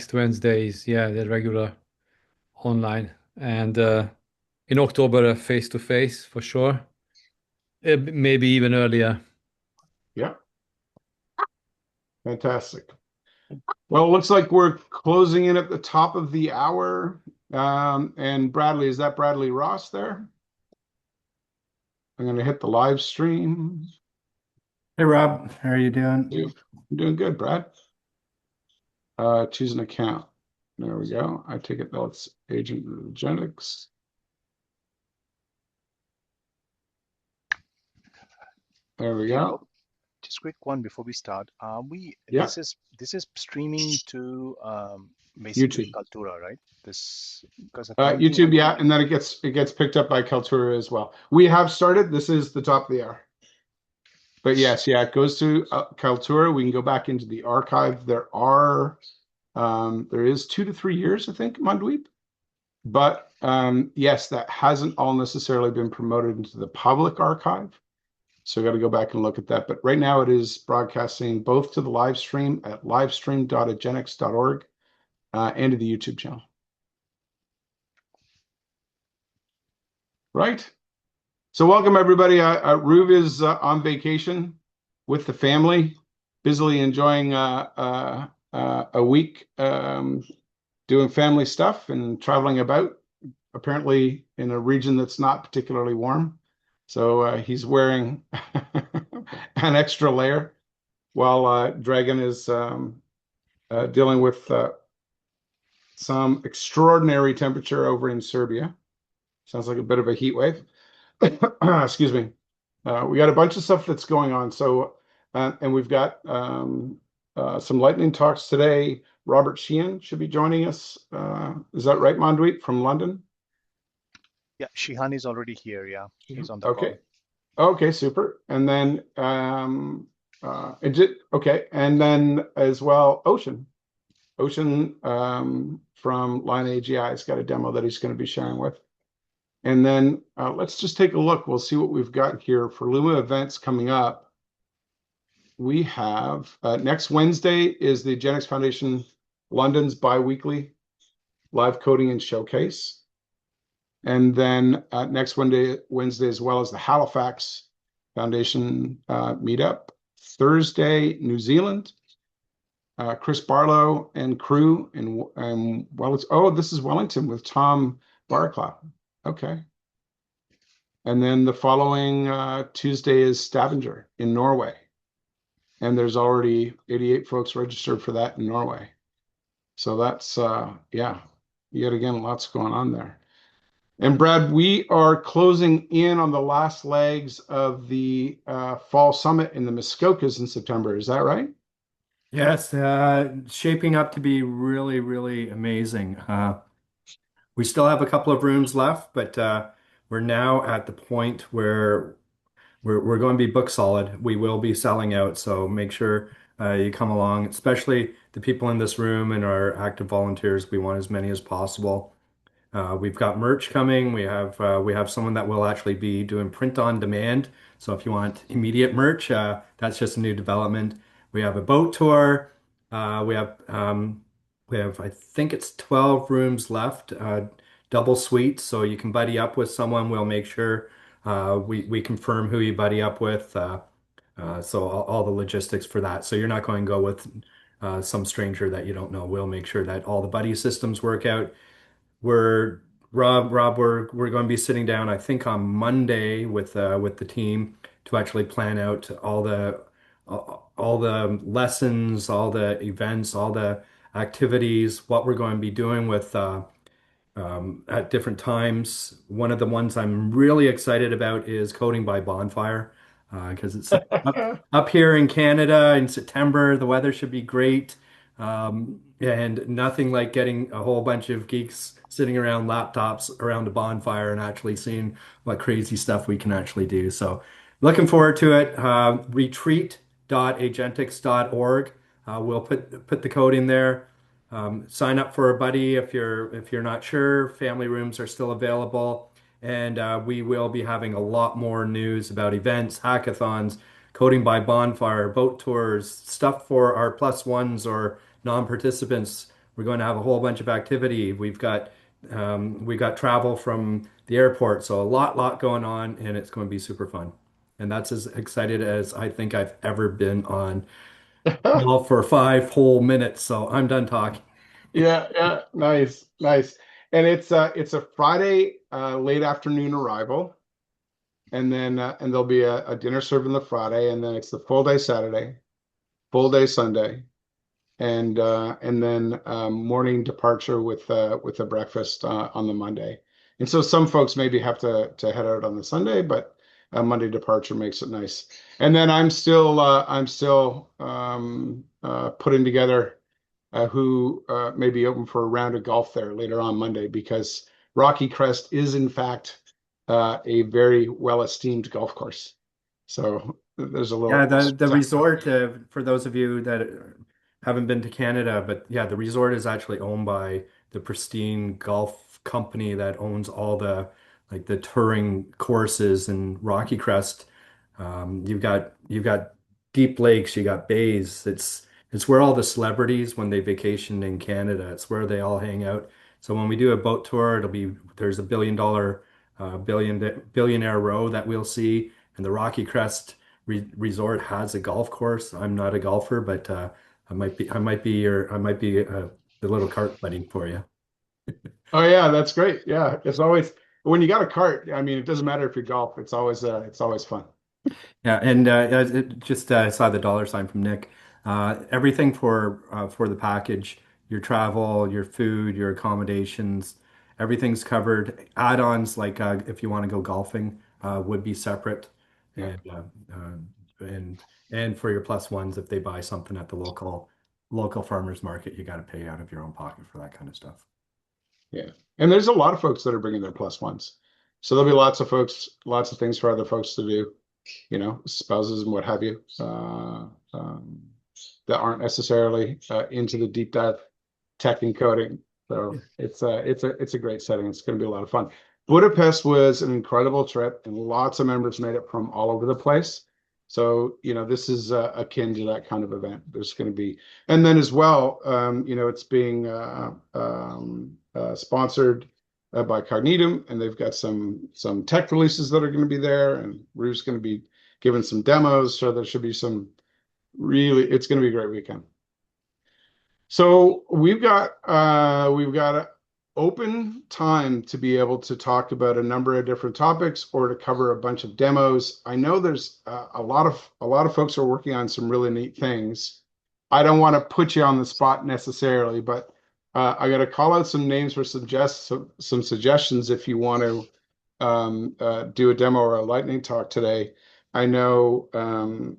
Next Wednesdays, yeah, the regular online, and in October, face to face for sure. Maybe even earlier. Yeah, fantastic. Well, it looks like we're closing in at the top of the hour. And Bradley, is that Bradley Ross there? I'm going to hit the live stream. Hey Rob, how are you doing? I'm doing good, Brad. Choose an account. There we go. I take it that's Agentics. There we Hey go. Rob, just quick one before we start. We Yeah, this is streaming to basically YouTube. Kaltura, right? This because accounting YouTube, yeah, only. and then it gets picked up by Kaltura as well. We have started. This is the top of the hour. But yes, yeah, it goes to Kaltura. We can go back into the archive. There is 2 to 3 years, I think, Mandeep. But yes, that hasn't all necessarily been promoted into the public archive. So I got to go back and look at that. But right now it is broadcasting both to the live stream at livestream.agentics.org and to the YouTube channel. Right. So welcome everybody. Ruve is on vacation with the family, busily enjoying a week doing family stuff and traveling about, apparently in a region that's not particularly warm. So he's wearing an extra layer while Dragon is dealing with some extraordinary temperature over in Serbia. Sounds like a bit of a heat wave. Excuse me. We got a bunch of stuff that's going on. So, and we've got some lightning talks today. Robert Sheehan should be joining us. Is that right, Mandeep, from London? Yeah, Shihan is already here. Yeah, he's on the Okay. call. Okay, super. And then okay, and then as well, Ocean. Ocean from Line AGI has got a demo that he's going to be sharing with. And then let's just take a look. We'll see what we've got here for Luma events coming up. We have next Wednesday is the Agentics Foundation London's bi-weekly live coding and showcase. And then next Wednesday, as well as the Halifax Foundation meetup. Thursday, New Zealand. Chris Barlow and crew and this is Wellington with Tom Barclay. Okay. And then the following Tuesday is Stavanger in Norway. And there's already 88 folks registered for that in Norway. So that's, yeah, yet again, lots going on there. And Brad, we are closing in on the last legs of the fall summit in the Muskokas in September. Is that right? Yes, shaping up to be really, really amazing. We still have a couple of rooms left, but we're now at the point where we're going to be book solid. We will be selling out, so make sure you come along, especially the people in this room and our active volunteers. We want as many as possible. We've got merch coming. We have someone that will actually be doing print on demand. So if you want immediate merch, that's just a new development. We have a boat tour. Uh, we have um, we have I think it's 12 rooms left, double suites, so you can buddy up with someone. We'll make sure we confirm who you buddy up with. So all the logistics for that. So you're not going to go with some stranger that you don't know. We'll make sure that all the buddy systems work out. We're Rob, we're going to be sitting down, I think, on Monday with the team to actually plan out all the lessons, all the events, all the activities, what we're going to be doing with at different times. One of the ones I'm really excited about is coding by Bonfire because it's up here in Canada in September. The weather should be great. And nothing like getting a whole bunch of geeks sitting around laptops around a bonfire and actually seeing what crazy stuff we can actually do. So looking forward to it. Retreat.agentics.org. We'll put the code in there. Sign up for a buddy if you're not sure. Family rooms are still available, and we will be having a lot more news about events, hackathons, coding by bonfire, boat tours, stuff for our plus ones or non-participants. We're going to have a whole bunch of activity. We've got travel from the airport, so a lot going on, and it's going to be super fun. And that's as excited as I think I've ever been on. Well, for 5 whole minutes, so I'm done talking. Yeah, yeah, nice, nice. And it's a Friday late afternoon arrival, and then and there'll be a dinner served on the Friday, and then it's the full day Saturday, full day Sunday, and then morning departure with the breakfast on the Monday. And so some folks maybe have to head out on the Sunday, but Monday departure makes it nice. And then I'm still putting together who may be open for a round of golf there later on Monday because Rocky Crest is in fact a very well esteemed golf course. So there's a Yeah, little. the resort, for those of you that haven't been to Canada, but yeah, the resort is actually owned by the Pristine Golf Company that owns all the like the touring courses in Rocky Crest. You've got deep lakes, you got bays. It's where all the celebrities when they vacation in Canada, it's where they all hang out. So when we do a boat tour, there's a billionaire row that we'll see, and the Rocky Crest resort has a golf course. I'm not a golfer, but I might be the little cart buddy for you. Oh yeah, that's great. Yeah, it's always when you got a cart. I mean, it doesn't matter if you golf. It's always fun. Yeah, and just saw the dollar sign from Nick. Everything for the package, your travel, your food, your accommodations, everything's covered. Add-ons like if you want to go golfing would be separate, Yeah, and and for your plus ones, if they buy something at the local farmers market, you got to pay out of your own pocket for that kind of stuff. yeah. And there's a lot of folks that are bringing their plus ones. So there'll be lots of folks, lots of things for other folks to do. Spouses and what have you, that aren't necessarily into the deep dive tech and coding. So it's a great setting. It's going to be a lot of fun. Budapest was an incredible trip, and lots of members made it from all over the place. So this is akin to that kind of event. There's going to be, and then as well, it's being sponsored by Cognitum, and they've got some tech releases that are going to be there, and Ruest's going to be giving some demos. So there should be some really, it's going to be a great weekend. So we've got open time to be able to talk about a number of different topics or to cover a bunch of demos. I know there's a lot of folks are working on some really neat things. I don't want to put you on the spot necessarily, but I got to call out some names for some suggestions if you want to do a demo or a lightning talk today. I know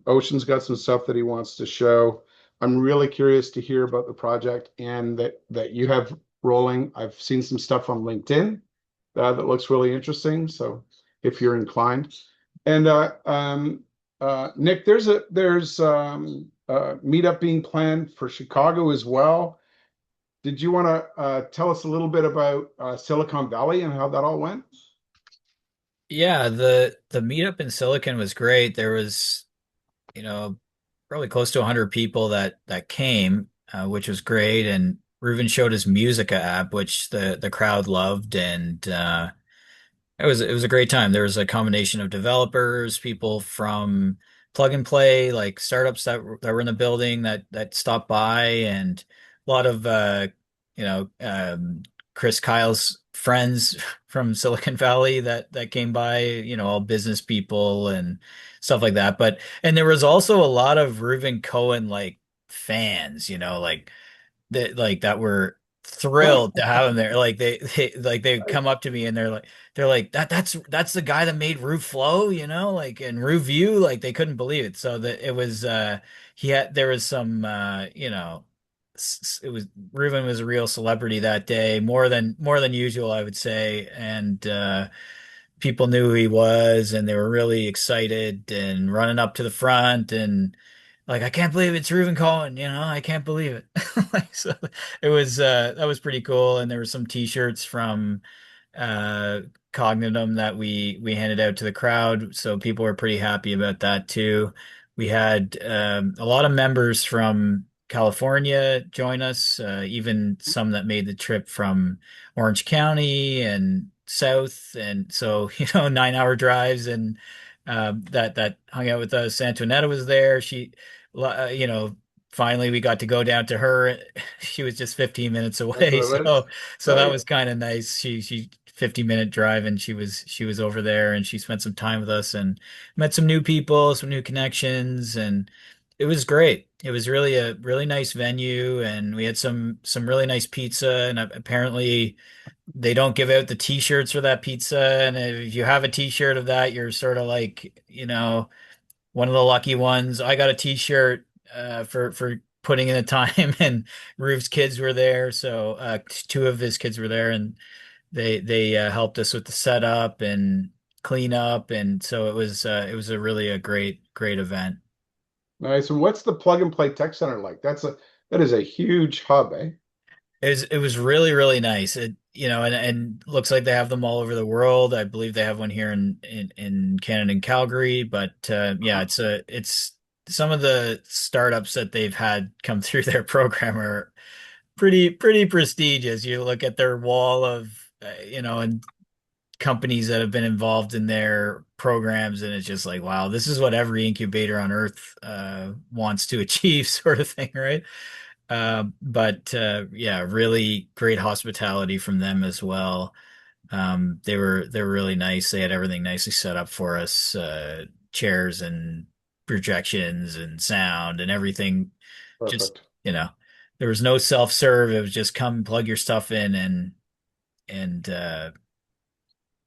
Ocean's got some stuff that he wants to show. I'm really curious to hear about the project and that you have rolling. I've seen some stuff on LinkedIn that looks really interesting. So if you're inclined, and Nick, there's meetup being planned for Chicago as well. Did you want to tell us a little bit about Silicon Valley and how that all went? Yeah, the meetup in Silicon was great. There was, probably close to 100 people that came, which was great. And Reuven showed his Musica app, which the crowd loved, and it was a great time. There was a combination of developers, people from plug and play, like startups that were in the building that stopped by, and a lot of you know Chris Kyle's friends from Silicon Valley that came by, all business people and stuff like that. But and there was also a lot of Reuven Cohen like fans, that were thrilled to have him there. Like they come up to me and they're like that's the guy that made Rue Flow, and Rue View, like they couldn't believe it. So that it was there was some it was Reuven was a real celebrity that day, more than usual, I would say. And people knew who he was, and they were really excited and running up to the front and like, I can't believe it's Reuven Cohen, I can't believe it. Like, so it was that was pretty cool. And there were some t-shirts from uh Cognitum that we handed out to the crowd. So people were pretty happy about that too. We had a lot of members from California join us, even some that made the trip from Orange County and south. And so, 9 hour drives and that hung out with us. Antoinetta was there. Finally we got to go down to her. She was just 15 minutes That's away. what it is. So that Right. was kind of nice. She 50-minute drive and she was over there and she spent some time with us and met some new people, some new connections, and it was great. It was really a really nice venue, and we had some really nice pizza. And apparently, they don't give out the T-shirts for that pizza. And if you have a T-shirt of that, you're sort of like, one of the lucky ones. I got a T-shirt for putting in the time, and Ruve's kids were there, so two of his kids were there, and they helped us with the setup and clean up, and so it was a really a great event. Nice. And what's the Plug and Play Tech Center like? That is a huge hub, eh? It was really really nice. And looks like they have them all over the world. I believe they have one here in Canada and Calgary. But yeah, it's some of the startups that they've had come through their program are pretty prestigious. You look at their wall of and companies that have been involved in their programs, and it's just like, wow, this is what every incubator on earth wants to achieve, sort of thing, right? But yeah, really great hospitality from them as well. They were really nice. They had everything nicely set up for us, chairs and projections and sound and everything. Just, Perfect. there was no self-serve. It was just come plug your stuff in and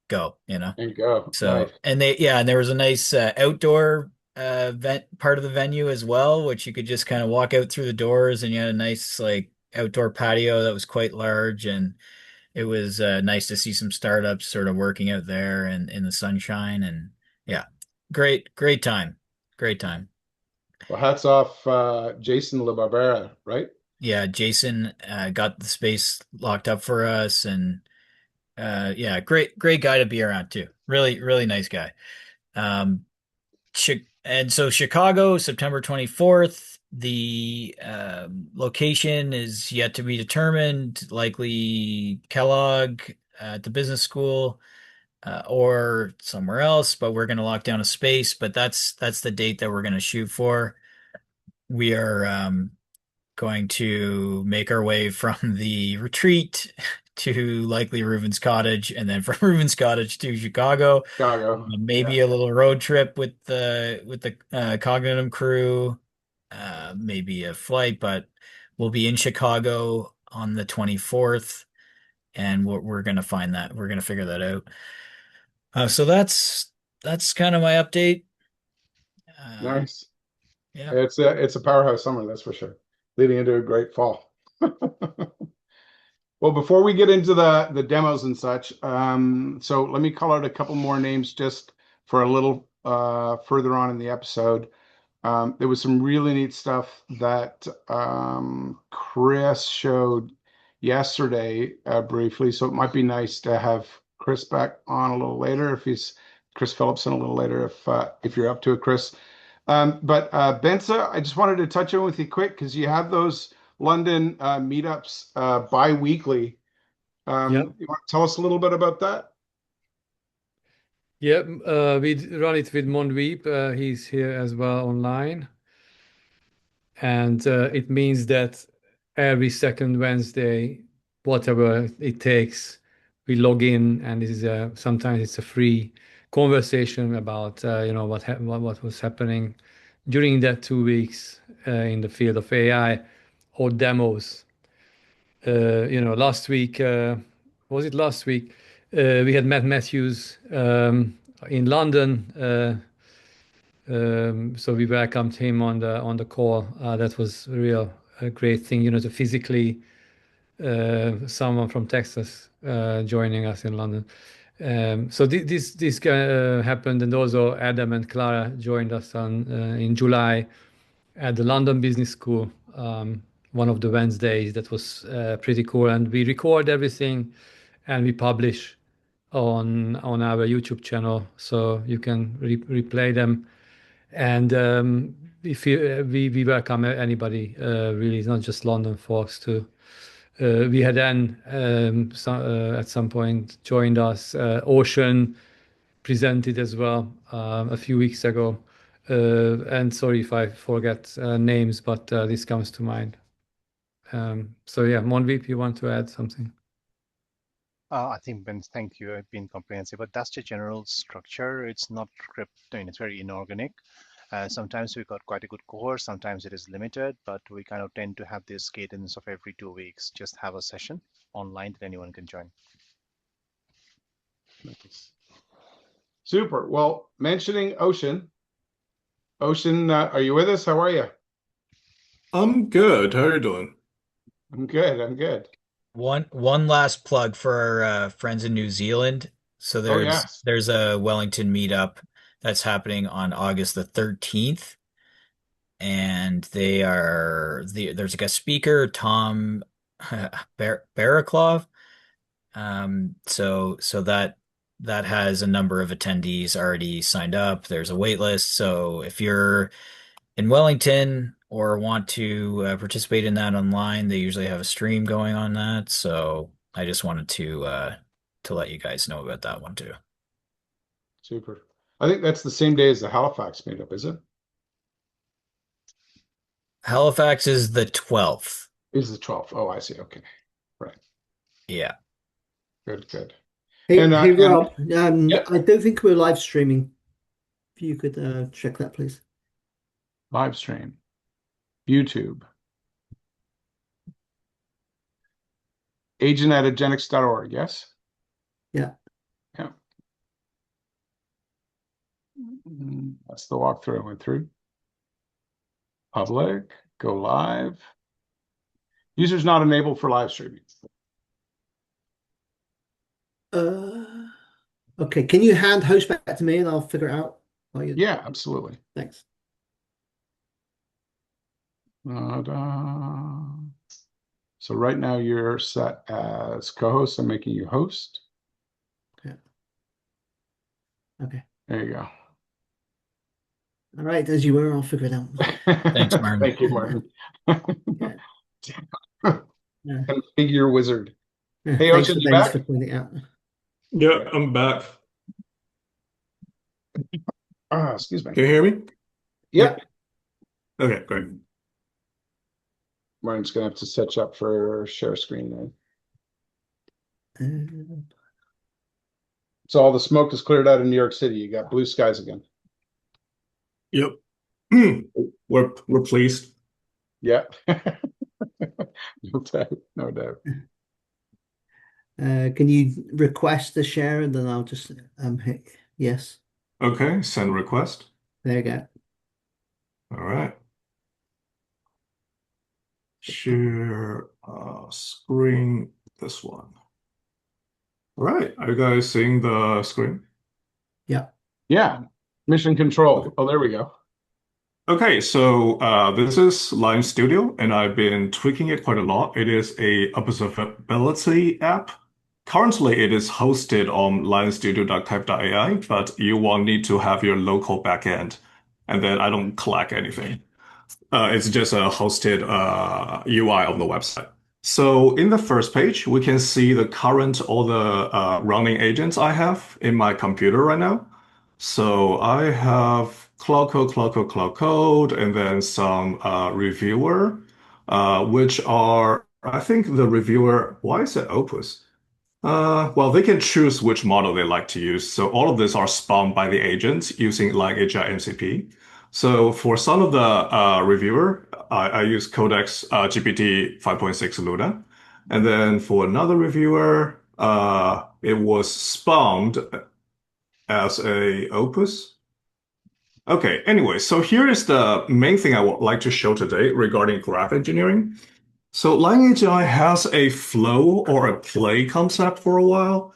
go, And go. So, Nice. and there was a nice outdoor part of the venue as well, which you could just kind of walk out through the doors, and you had a nice like outdoor patio that was quite large, and it was nice to see some startups sort of working out there and in the sunshine, and yeah, great time, great time. Well, hats off, Jason LeBarbera, right? Yeah, Jason got the space locked up for us, and yeah, great guy to be around too. Really really nice guy. Um, and so Chicago, September 24th. The location is yet to be determined, likely Kellogg at the business school or somewhere else, but we're going to lock down a space. But that's the date that we're going to shoot for. We are going to make our way from the retreat to likely Reuven's Cottage, and then from Reuven's Cottage to Chicago. Chicago. Yeah. Maybe a little road trip with the Cognitum crew, maybe a flight, but we'll be in Chicago on the 24th, and we're gonna find that we're gonna figure that out. So that's kind of my update. Um, Nice. yeah, It's a powerhouse summer, that's for sure. Leading into a great fall. Well, before we get into the demos and such, so let me call out a couple more names just for a little further on in the episode. There was some really neat stuff that Chris showed yesterday briefly, so it might be nice to have Chris back on a little later if he's Chris Phillipson a little later if you're up to it, Chris. But Bence, I just wanted to touch on with you quick because you have those London meetups bi-weekly. Yeah. You want to tell us a little bit about that? Yeah, we run it with Monweep. He's here as well online. And it means that every second Wednesday, whatever it takes, we log in, and this is sometimes it's a free conversation about what was happening during that 2 weeks in the field of AI or demos. Last week was it last week? We had Matt Matthews in London. So we welcomed him on the call. That was a real great thing, to physically someone from Texas joining us in London. So this happened, and also Adam and Clara joined us on in July at the London Business School, one of the Wednesdays. That was pretty cool, and we record everything and we publish on our YouTube channel, so you can replay them. And if you, we welcome anybody, really, not just London folks too. We had then at some point joined us. Ocean presented as well a few weeks ago. And sorry if I forget names, but this comes to mind. So yeah, Monveep, you want to add something? I think, Ben, thank you. I've been comprehensive, but that's the general structure. It's not scripted, it's very inorganic. Sometimes we got quite a good cohort, sometimes it is limited, but we kind of tend to have this cadence of every 2 weeks, just have a session online that anyone can join. Nice. Super. Well, mentioning Ocean. Ocean, are you with us? How are you? I'm good. How are you doing? I'm good. I'm good. One last plug for our friends in New Zealand. So Oh, yes. there's a Wellington meetup that's happening on August the 13th, and there's a guest speaker, Tom Baraklov. So that has a number of attendees already signed up. There's a wait list. So if you're in Wellington or want to participate in that online, they usually have a stream going on that. So I just wanted to let you guys know about that one too. Super. I think that's the same day as the Halifax meetup, is it? Halifax is the 12th. Is the 12th. Oh, I see. Okay. Right. Yeah. Good, good. Hey, And, hey and Rob, yeah. I don't think we're live streaming. If you could check that, please. Live stream, YouTube, agent at agentics.org. Yes. Yeah. Yeah. That's the walkthrough I went through. Public, go live. Users not enabled for live streaming. Okay. Can you hand host back to me and I'll figure it out? Yeah, absolutely. Thanks. So right now you're set as co-host. I'm making you host. Yeah. Okay. There you go. All right. As you were, I'll figure it out. Thanks, Martin. Thank you, Martin. Yeah. Figure wizard. Yeah, Hey, thanks Ocean, to you Bence back? for pointing it out. Yeah, I'm back. Excuse me. Can you hear me? Yep. Okay, great. Martin's gonna have to set you up for share screen then. So all the smoke is cleared out in New York City. You got blue skies again. Yep. We're pleased. Yeah. No doubt. No doubt. Can you request the share and then I'll just hit yes. Okay, send request. There you go. All right. Share screen, this one. All right, are you guys seeing the screen? Yeah. Yeah. Mission control. Oh, there we go. Okay, so this is Lime Studio, and I've been tweaking it quite a lot. It is a observability app. Currently, it is hosted on limestudio.type.ai, but you will need to have your local backend, and then I don't collect anything. It's just a hosted UI on the website. So in the first page, we can see the current all the running agents I have in my computer right now. So I have Cloud Code, and then some reviewer, which are, I think the reviewer, why is it Opus? Well, they can choose which model they like to use. So all of these are spawned by the agents using like AGI MCP. So for some of the reviewer, I use Codex GPT 5.6 Luna. And then for another reviewer, it was spawned as a Opus. Okay, anyway, so here is the main thing I would like to show today regarding graph engineering. So LangAGI has a flow or a play concept for a while.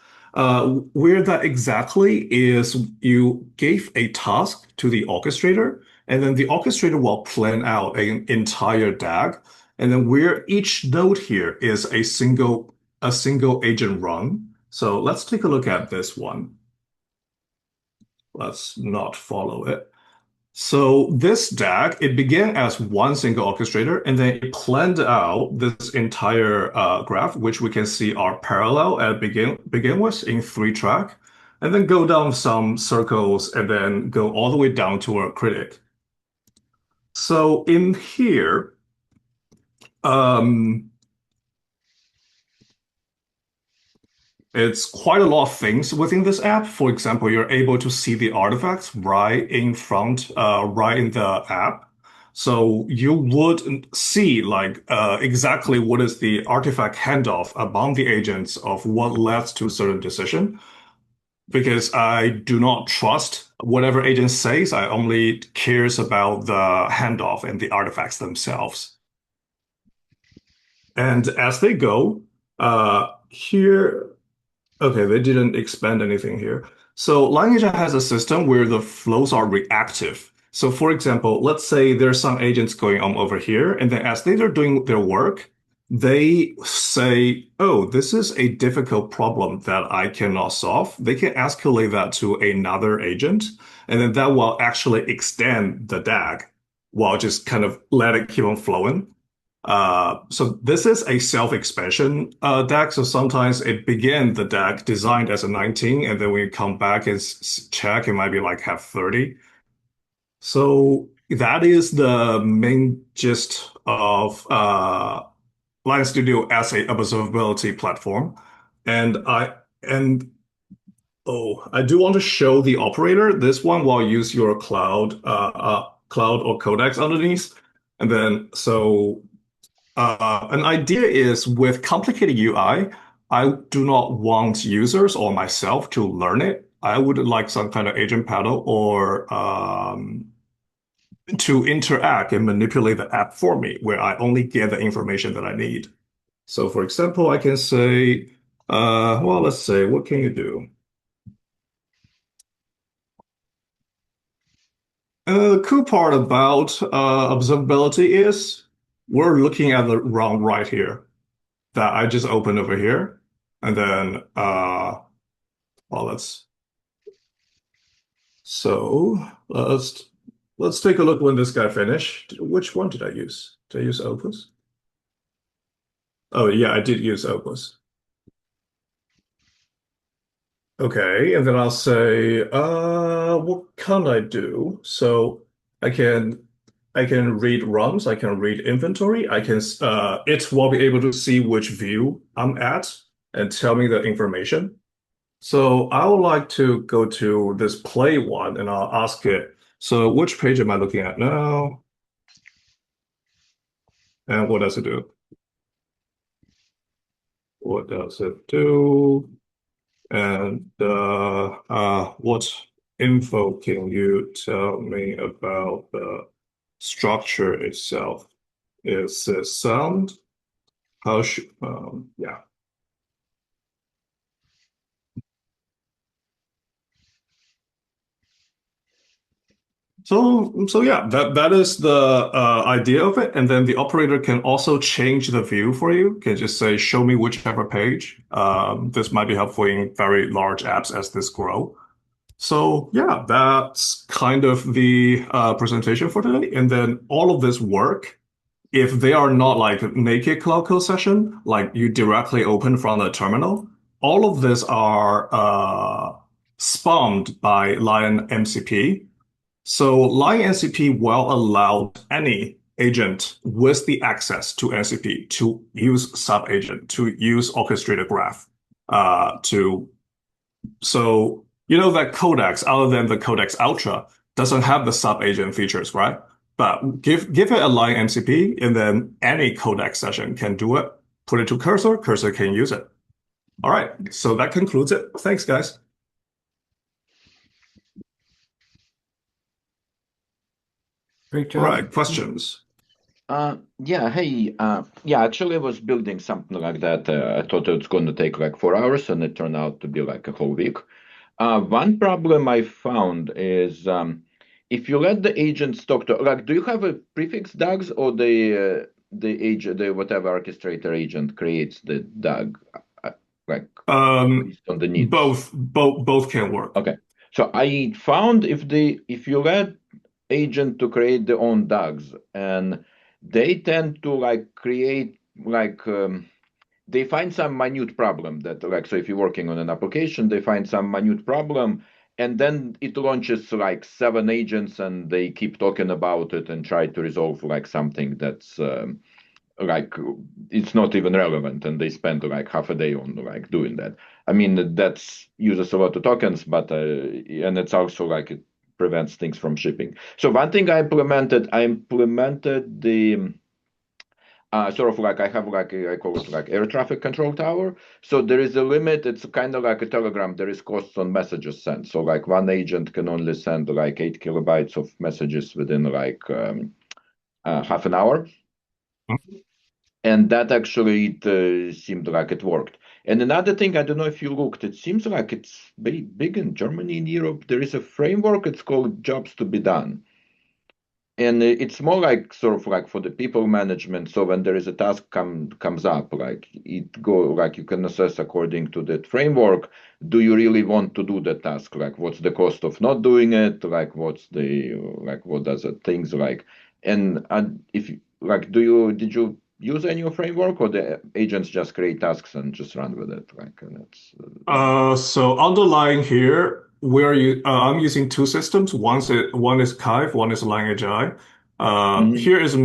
Where that exactly is you gave a task to the orchestrator, and then the orchestrator will plan out an entire DAG, and then where each node here is a single agent run. So let's take a look at this one. Let's not follow it. So this DAG, it began as one single orchestrator, and then it planned out this entire graph, which we can see are parallel at begin with in 3 track, and then go down some circles, and then go all the way down to a critic. So in here, it's quite a lot of things within this app. For example, you're able to see the artifacts right in front, right in the app. So you would see like exactly what is the artifact handoff among the agents of what led to a certain decision. Because I do not trust whatever agent says, I only cares about the handoff and the artifacts themselves. And as they go, here. Okay, they didn't expand anything here. So LangAgent has a system where the flows are reactive. So for example, let's say there's some agents going on over here, and then as they are doing their work, they say, oh, this is a difficult problem that I cannot solve. They can escalate that to another agent, and then that will actually extend the DAG while just kind of let it keep on flowing. So this is a self-expansion deck. So sometimes it begin the deck designed as a 19, and then when you come back and check, it might be like have 30. So that is the main gist of Line Studio as a observability platform. And I do want to show the operator. This one will use your cloud or codecs underneath. And then an idea is with complicated UI, I do not want users or myself to learn it. I would like some kind of agent panel or to interact and manipulate the app for me, where I only get the information that I need. So for example, I can say, well, let's say, what can you do? The cool part about observability is we're looking at the ROM right here that I just opened over here. And then, well, let's take a look when this guy finished. Which one did I use? Did I use Opus? Oh, yeah, I did use Opus. Okay, and then I'll say, what can I do? So I can read RUMs, I can read inventory, it will be able to see which view I'm at and tell me the information. So I would like to go to this play one and I'll ask it, so which page am I looking at now? And what does it do? What does it do? And what info can you tell me about the structure itself? Is it sound? How should, yeah. So yeah, that is the idea of it. And then the operator can also change the view for you. Can just say, show me whichever page. This might be helpful in very large apps as this grow. So yeah, that's kind of the presentation for today. And then all of this work, if they are not like naked Cloud Code session, like you directly open from the terminal, all of this are spawned by Lion MCP. So Lion MCP will allow any agent with the access to MCP to use sub-agent, to use orchestrated graph, so you know that Codex, other than the Codex Ultra, doesn't have the sub-agent features, right? But give it a line MCP, and then any Codex session can do it. Put it to Cursor, Cursor can use it. All right, so that concludes it. Thanks, guys. Great job. All right, questions? Yeah, hey, yeah, actually I was building something like that. I thought it was going to take like 4 hours, and it turned out to be like a whole week. One problem I found is if you let the agents talk to, like, do you have a prefix DAGs, or the whatever orchestrator agent creates the DAG, like based on the needs? Both can work. Okay, so I found if you let agent to create their own DAGs, and they tend to like create like they find some minute problem that like, so if you're working on an application, they find some minute problem, and then it launches like 7 agents, and they keep talking about it and try to resolve like something that's like it's not even relevant, and they spend like half a day on like doing that. I mean, that's uses a lot of tokens, but and it's also like it prevents things from shipping. So one thing I implemented the sort of like I have like I call it like air traffic control tower. So there is a limit. It's kind of like a Telegram. There is costs on messages sent. So like one agent can only send like 8 kilobytes of messages within like half an hour. And that actually it seemed like it worked. And another thing, I don't know if you looked, it seems like it's big in Germany and Europe. There is a framework. It's called Jobs to be Done. And it's more like sort of like for the people management. So when there is a task comes up, like you can assess according to that framework. Do you really want to do the task? Like, what's the cost of not doing it? Like, what does it things like? And if like, did you use any framework, or the agents just create tasks and just run with it? Like, and it's So underlying here, I'm using two systems. One is Kive, one is LangAGI. Here is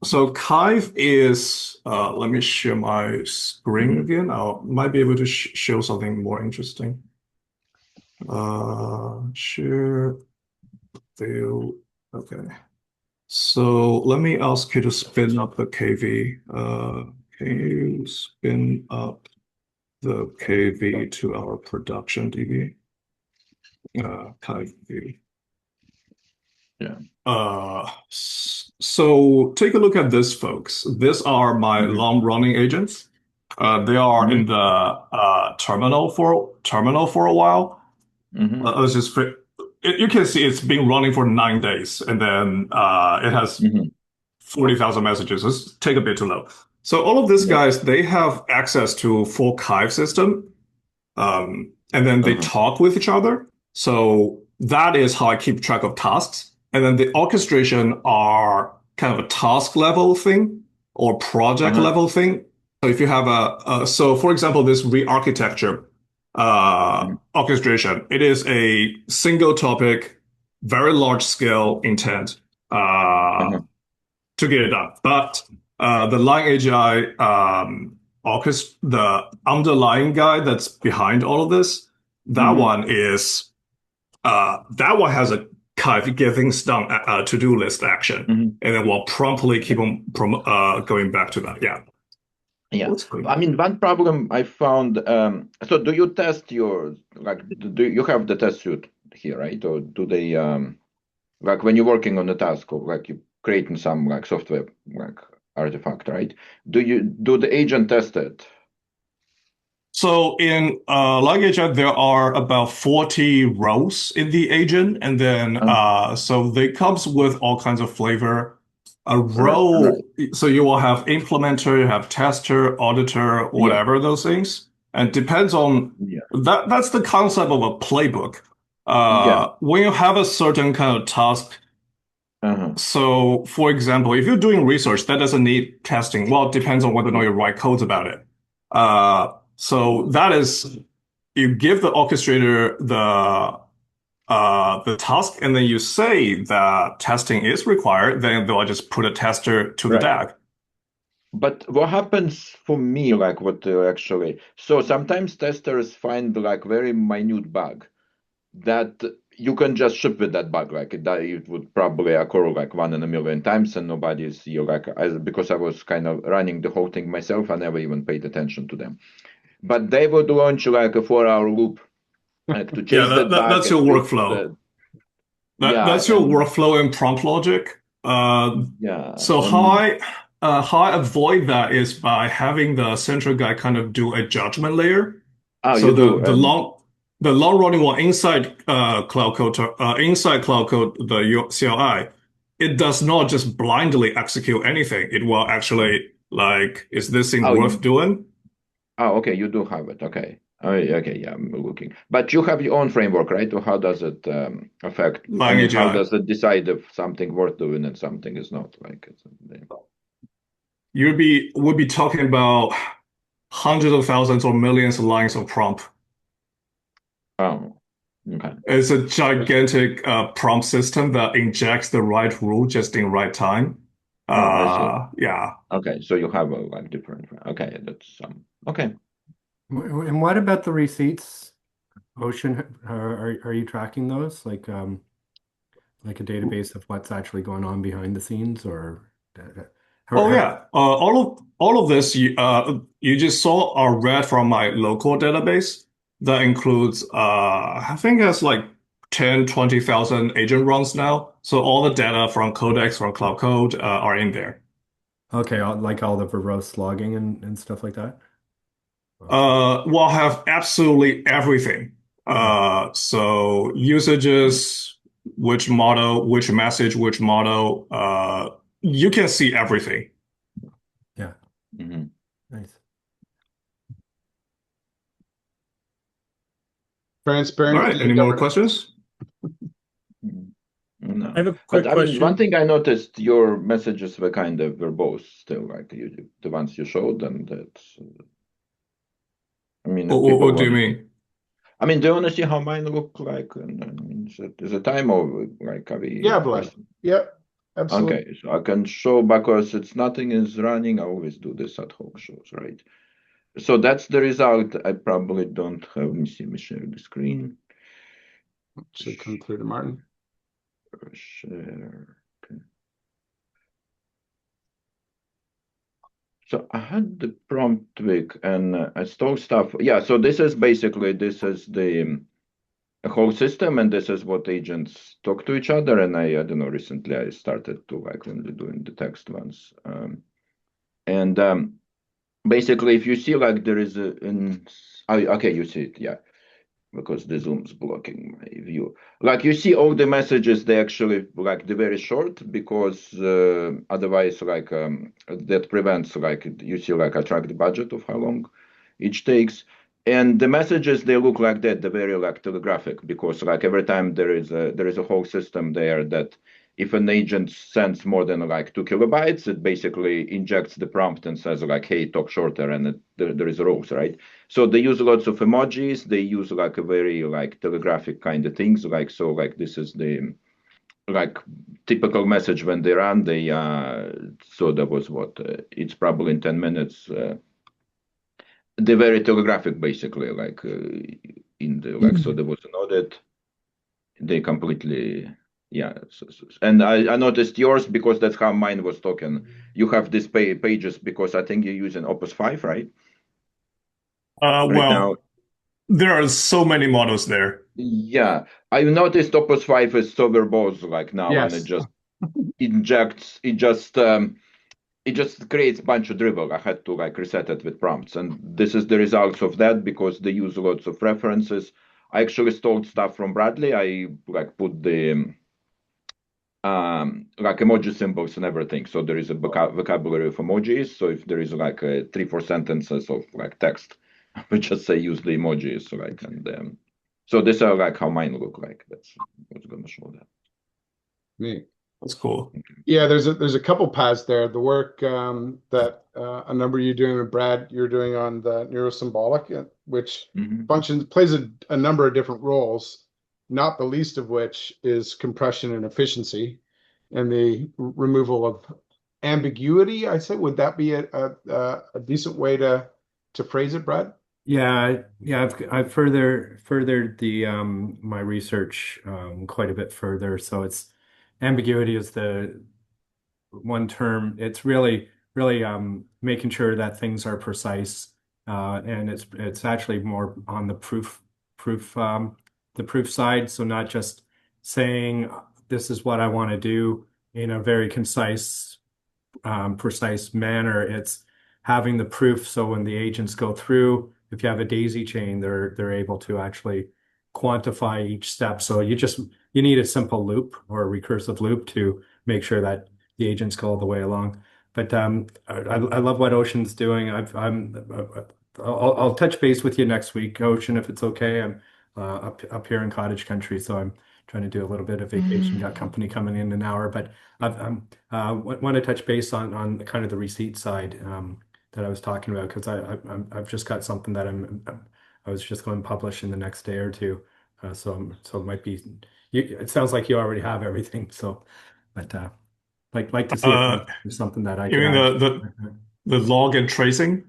so Kive is let me share my screen again. I might be able to show something more interesting. Share view. Okay. So let me ask you to spin up the KV. Can you spin up the KV to our production DB? Kive view. Yeah. So take a look at this, folks. These are my long-running agents. They are in the terminal for a while. Let's just you can see it's been running for 9 days, and then it has 40,000 messages. Let's take a bit too low. So all of these guys, they have access to full Kive system, and then they talk with each other. So that is how I keep track of tasks. And then the orchestration are kind of a task level thing or project level thing. So if you have so for example, this re-architecture orchestration, it is a single topic, very large scale intent to get it done. But the LangAGI the underlying guy that's behind all of this, that one has a Kive get things done to-do list action, and then we'll promptly keep on going back to that. Yeah, I mean, one problem I found. So, do you test do you have the test suite here, right? Or do they like when you're working on a task, or like you creating some like software like artifact, right? Do the agent test it? So in LangAGI, there are about 40 rows in the agent, and then so they comes with all kinds of flavor. A row, so you will have implementer, you have tester, auditor, whatever those things, and depends on that. That's the concept of a playbook. When you have a certain kind of task. So, for example, if you're doing research, that doesn't need testing. Well, it depends on whether or not you write codes about it. So that is, you give the orchestrator the task, and then you say that testing is required, then they'll just put a tester to the DAG. But what happens for me, like so sometimes testers find like very minute bug that you can just ship with that bug, like it would probably occur like 1 in a million times, and nobody's because I was kind of running the whole thing myself, I never even paid attention to them. But they would launch like a 4-hour loop, like to chase that bug. That's your workflow. That's your workflow and prompt logic. So how I avoid that is by having the central guy kind of do a judgment layer. So the long running one inside cloud code, the CLI, it does not just blindly execute anything. It will actually like, is this thing worth doing? Oh, okay, you do have it. Okay. Oh, okay, yeah, I'm looking. But you have your own framework, right? Or how does it affect? I Line mean, how AGI. does it decide if something worth doing and something is not? Like, We'll be talking about hundreds of thousands or millions of lines of prompt. oh, okay. It's a gigantic prompt system that injects the right rule just in right time. Oh, I see. Yeah. Okay, so you have a like different. Okay, that's okay. And what about the receipts, Ocean? Are you tracking those like a database of what's actually going on behind the scenes, or Oh yeah. All of this you just saw are read from my local database that includes I think it's like 10, 20,000 agent runs now. So all the data from Codex from Cloud Code are in there. okay, like all the verbose logging and stuff like that? We'll have absolutely everything. So usages, which model, which message, which model, you can see everything. Yeah. Mhm. Nice. Transparent. All right, any more questions? No. I have a But quick I mean, one question. thing I noticed, your messages were kind of verbose still, like the ones you showed, and that's. I mean, if people What do you want. mean? I mean, do you want to see how mine look like? And I mean, is it time or like are we? Yeah, Vlad. Yeah, absolutely. Okay, so I can show because it's nothing is running. I always do this ad hoc shows, right? So that's the result. I probably don't have. Let me see. Let me share the screen. Should come through to Martin. Share. Okay. So I had the prompt tweak and I stole stuff. Yeah, so this is the whole system, and this is what agents talk to each other. And I don't know, recently I started to like only doing the text ones. And basically, if you see like there is okay, you see it, yeah, because the Zoom's blocking my view. Like you see all the messages, they actually like they're very short because otherwise like that prevents like you see like I track the budget of how long each takes. And the messages they look like that, they're very like telegraphic because like every time there is a whole system there that if an agent sends more than like 2 kilobytes, it basically injects the prompt and says like, hey, talk shorter, and there is rules, right? So they use lots of emojis. They use like a very like telegraphic kind of things. Like so, like this is the like typical message when they run. They so that was what it's probably in 10 minutes. They're very telegraphic, basically. Like in the like so there was an audit. They completely yeah. And I noticed yours because that's how mine was talking. You have these pages because I think you're using Opus 5, right? Right now. Well, there are so many models there. Yeah, I noticed Opus 5 is so verbose like now, and it Yes. just injects, it just creates a bunch of dribble. I had to like reset it with prompts, and this is the results of that because they use lots of references. I actually stole stuff from Bradley. I like put the like emoji symbols and everything. So there is a vocabulary of emojis. So if there is like 3-4 sentences of like text, we just say use the emojis, like and so this are like how mine look like. That's what's gonna show that. Neat. That's cool. Yeah, there's a couple paths there. The work that a number of you doing with Brad, you're doing on the neurosymbolic, which plays a number of different roles, not the least of which is compression and efficiency, and the removal of ambiguity. I say, would that be a decent way to phrase it, Brad? Yeah, I've furthered the my research quite a bit further. So it's ambiguity is the one term. It's really making sure that things are precise, and it's actually more on the proof side. So not just saying this is what I want to do in a very concise, precise manner. It's having the proof. So when the agents go through, if you have a daisy chain, they're able to actually quantify each step. So you need a simple loop or a recursive loop to make sure that the agents go all the way along. But I love what Ocean's doing. I'll touch base with you next week, Ocean, if it's okay. I'm up here in cottage country, so I'm trying to do a little bit of vacation. Got company coming in an hour, but want to touch base on kind of the receipt side that I was talking about because I've just got something that I was just going to publish in the next day or two. So it might be it sounds like you already have everything. So, but like to see if there's something that I You could mean add. the log and tracing?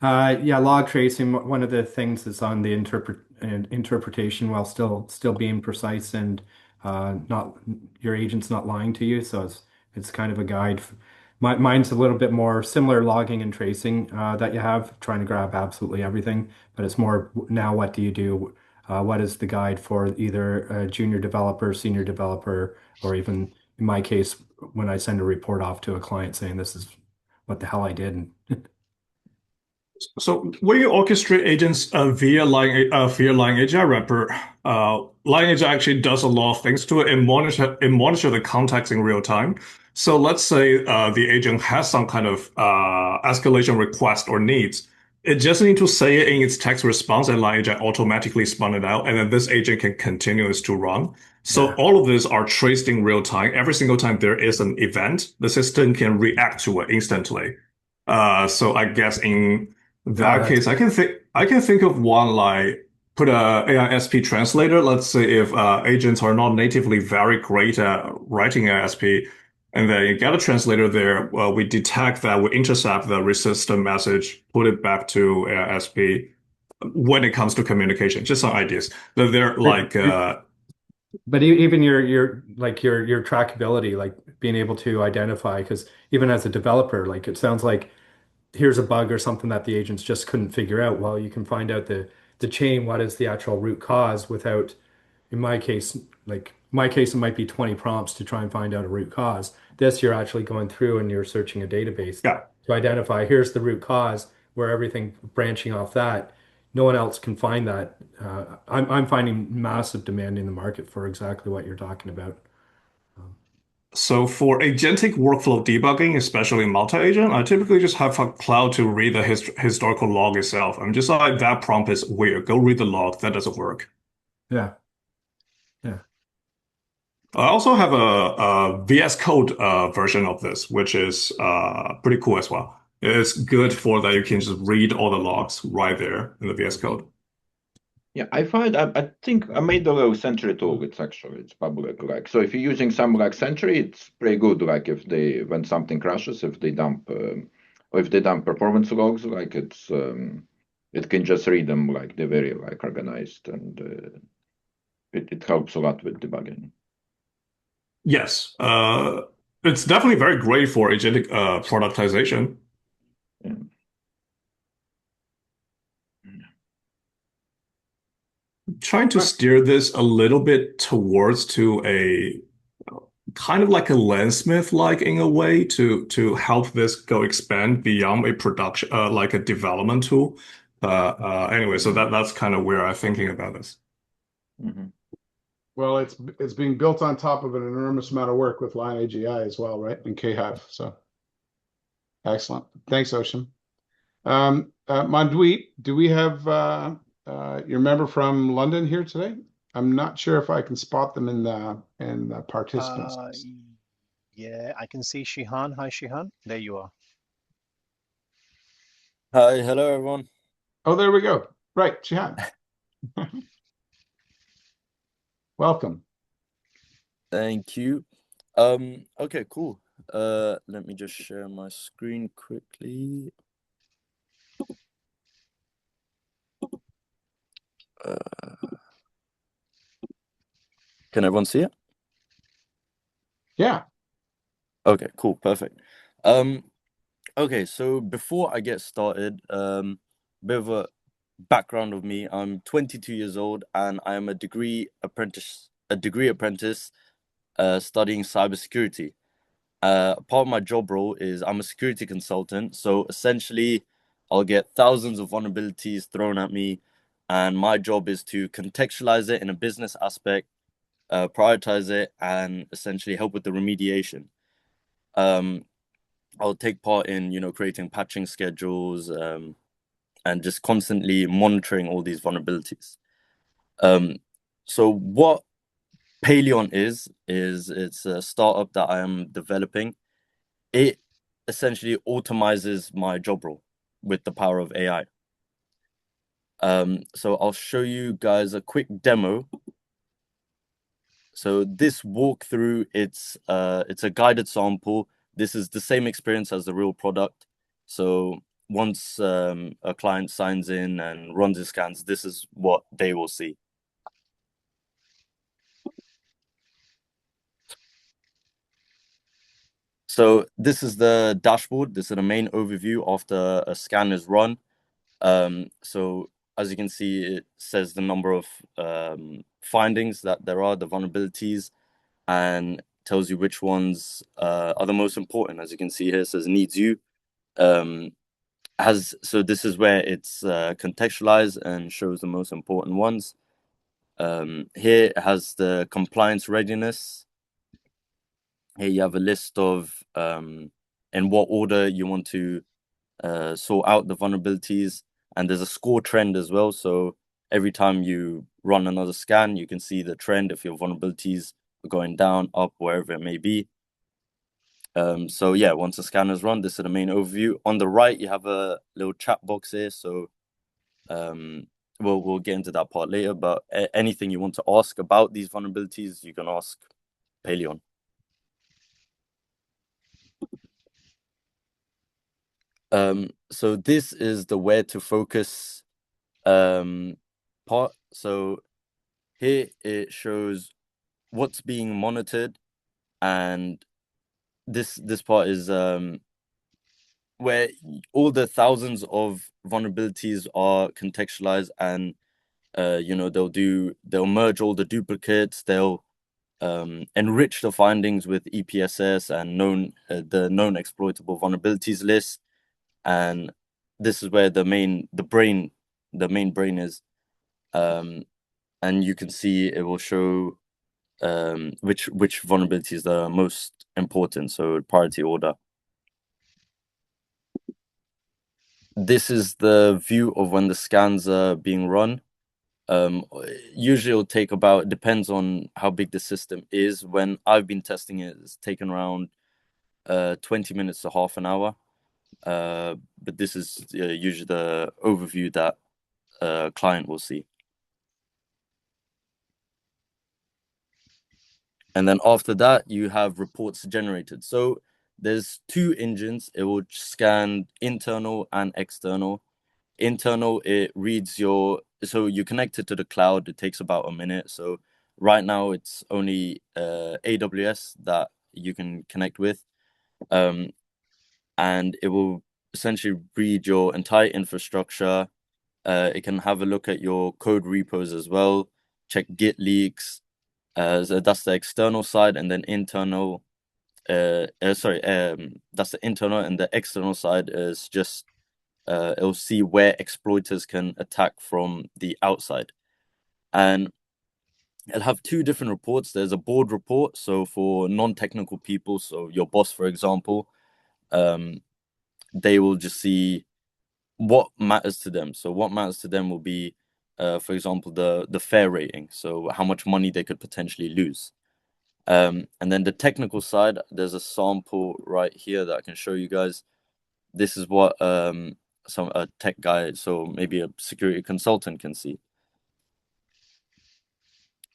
Yeah, log tracing. One of the things that's on the interpretation while still being precise and not your agent's not lying to you. So it's kind of a guide. Mine's a little bit more similar logging and tracing that you have, trying to grab absolutely everything. But it's more now. What do you do? What is the guide for either a junior developer, senior developer, or even in my case, when I send a report off to a client saying this is what the hell I did. And So when you orchestrate agents via Line AGI wrapper, Line AGI actually does a lot of things to it and monitor the context in real time. So let's say the agent has some kind of escalation request or needs. It just needs to say it in its text response, and Line AGI automatically spun it out, and then this agent can continue this to run. So Yeah. all of these are traced in real time. Every single time there is an event, the system can react to it instantly. So I guess in Oh, that that's case, I can think of one like put a AISP translator. Let's say if agents are not natively very great at writing AISP, and then you get a translator there, well, we detect that, we intercept the resistant message, put it back to AISP when it comes to communication. Just some ideas. They're like but even your like your trackability, like being able to identify, because even as a developer, like it sounds like here's a bug or something that the agents just couldn't figure out. Well, you can find out the chain, what is the actual root cause without, in my case, it might be 20 prompts to try and find out a root cause. This, you're actually going through and you're searching a database yeah. to identify here's the root cause where everything branching off that. No one else can find that. I'm finding massive demand in the market for exactly what you're talking about. So for agentic workflow debugging, especially multi-agent, I typically just have a cloud to read the historical log itself. I'm just like, that prompt is weird. Go read the log. That doesn't work. Yeah, yeah. I also have a VS Code version of this, which is pretty cool as well. It's good for that you can just read all the logs right there in the VS Code. Yeah, I think I made a little Sentry tool. It's public. Like, so if you're using some like Sentry, it's pretty good. Like if when something crashes, if they dump or if they dump performance logs, like it can just read them, like they're very like organized, and it helps a lot with debugging. Yes, it's definitely very great for agentic productization. Yeah. Trying to steer this a little bit towards to a kind of like a Landsmith like in a way to help this go expand beyond a production like a development tool. Anyway, so that's kind of where I'm thinking about this. Mm-hmm. Well, it's being built on top of an enormous amount of work with Line AGI as well, right? And KHIVE. So excellent. Thanks, Ocean. Mandeep, do we have your member from London here today? I'm not sure if I can spot them in the participants. Yeah, I can see Shihan. Hi, Shihan. There you are. Hi, hello everyone. Oh, there we go. Right, Jihan. Welcome. Thank you. Okay, cool. Let me just share my screen quickly. Can everyone see it? Yeah. Okay, cool, perfect. Okay, so before I get started, bit of a background of me. I'm 22 years old and I'm a degree apprentice studying cybersecurity. Part of my job role is I'm a security consultant. So essentially, I'll get thousands of vulnerabilities thrown at me, and my job is to contextualize it in a business aspect, prioritize it, and essentially help with the remediation. I'll take part in, creating patching schedules, and just constantly monitoring all these vulnerabilities. So what Paleon is it's a startup that I am developing. It essentially automizes my job role with the power of AI. So I'll show you guys a quick demo. So this walkthrough, it's a guided sample. This is the same experience as the real product. So once a client signs in and runs his scans, this is what they will see. So this is the dashboard. This is the main overview after a scan is run. So as you can see, it says the number of findings that there are, the vulnerabilities, and tells you which ones are the most important. As you can see here, it says needs you. So this is where it's contextualized and shows the most important ones. Here it has the compliance readiness. Here you have a list of in what order you want to sort out the vulnerabilities, and there's a score trend as well. So every time you run another scan, you can see the trend if your vulnerabilities are going down, up, wherever it may be. So yeah, once the scan is run, this is the main overview. On the right, you have a little chat box here. So we'll get into that part later. But anything you want to ask about these vulnerabilities, you can ask Paleon. So this is the where to focus part. So here it shows what's being monitored, and this part is where all the thousands of vulnerabilities are contextualized, and they'll merge all the duplicates, they'll enrich the findings with EPSS and the known exploitable vulnerabilities list, and this is where the main brain is, and you can see it will show which vulnerabilities are most important, so priority order. This is the view of when the scans are being run. Usually it'll take about, depends on how big the system is. When I've been testing it, it's taken around 20 minutes to half an hour. But this is usually the overview that a client will see. And then after that, you have reports generated. So there's two engines. It will scan internal and external. Internal, it reads so you connect it to the cloud. It takes about a minute. So right now it's only AWS that you can connect with. And it will essentially read your entire infrastructure. It can have a look at your code repos as well, check Git leaks. So that's the external side, and then internal. That's the internal, and the external side is just it'll see where exploiters can attack from the outside, and it'll have two different reports. There's a board report, so for non-technical people, so your boss, for example, they will just see what matters to them. So what matters to them will be, for example, the fair rating, so how much money they could potentially lose. And then the technical side, there's a sample right here that I can show you guys. This is what a tech guy, so maybe a security consultant, can see.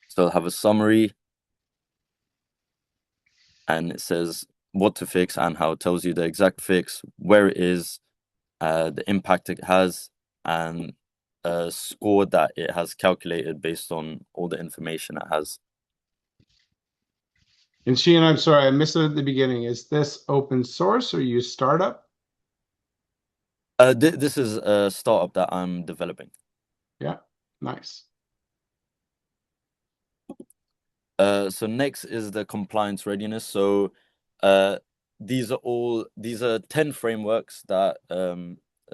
So I'll have a summary, and it says what to fix and how. It tells you the exact fix, where it is, the impact it has, and a score that it has calculated based on all the information it has. And Sheehan, I'm sorry, I missed it at the beginning. Is this open source or you startup? This is a startup that I'm developing. Yeah, nice. So next is the compliance readiness. So these are 10 frameworks that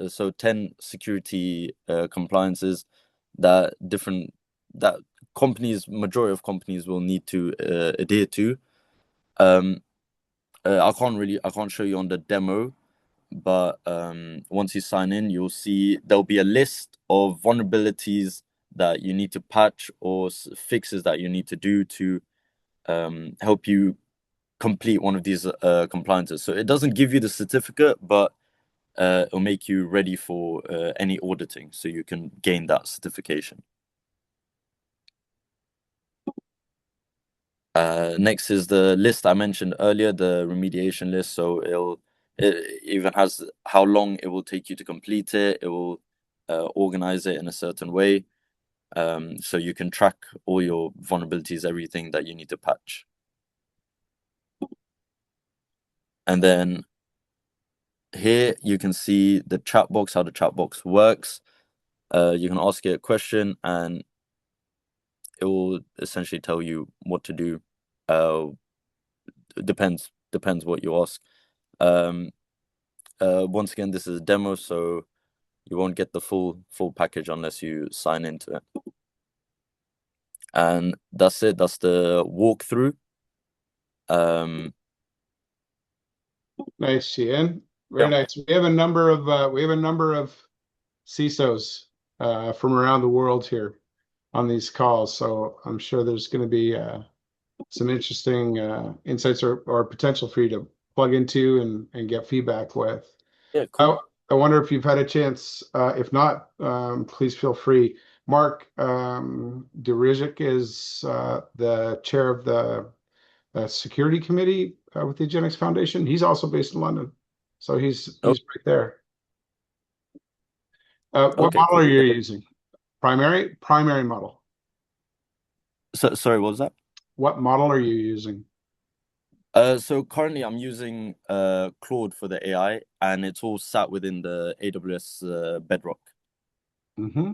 so 10 security compliances that majority of companies will need to adhere to. I can't show you on the demo, but once you sign in, you'll see there'll be a list of vulnerabilities that you need to patch or fixes that you need to do to help you complete one of these compliances. So it doesn't give you the certificate, but it'll make you ready for any auditing, so you can gain that certification. Next is the list I mentioned earlier, the remediation list. So it even has how long it will take you to complete it. It will organize it in a certain way, so you can track all your vulnerabilities, everything that you need to patch. And then here you can see the chat box, how the chat box works. You can ask it a question and it will essentially tell you what to do. Depends what you ask. Once again, this is a demo, so you won't get the full package unless you sign into it. And that's it. That's the walkthrough. Nice, Ian. Very nice. We have a number of CISOs from around the world here on these calls, so I'm sure there's going to be some interesting insights or potential for you to plug into and get feedback with. Yeah, cool. I wonder if you've had a chance. If not, please feel free. Mark Derizic is the chair of the security committee with the Agentics Foundation. He's also based in London, so he's right there. What model are you using? Primary model. Sorry, what was that? What model are you using? So currently I'm using Claude for the AI, and it's all sat within the AWS Bedrock. Mm-hmm.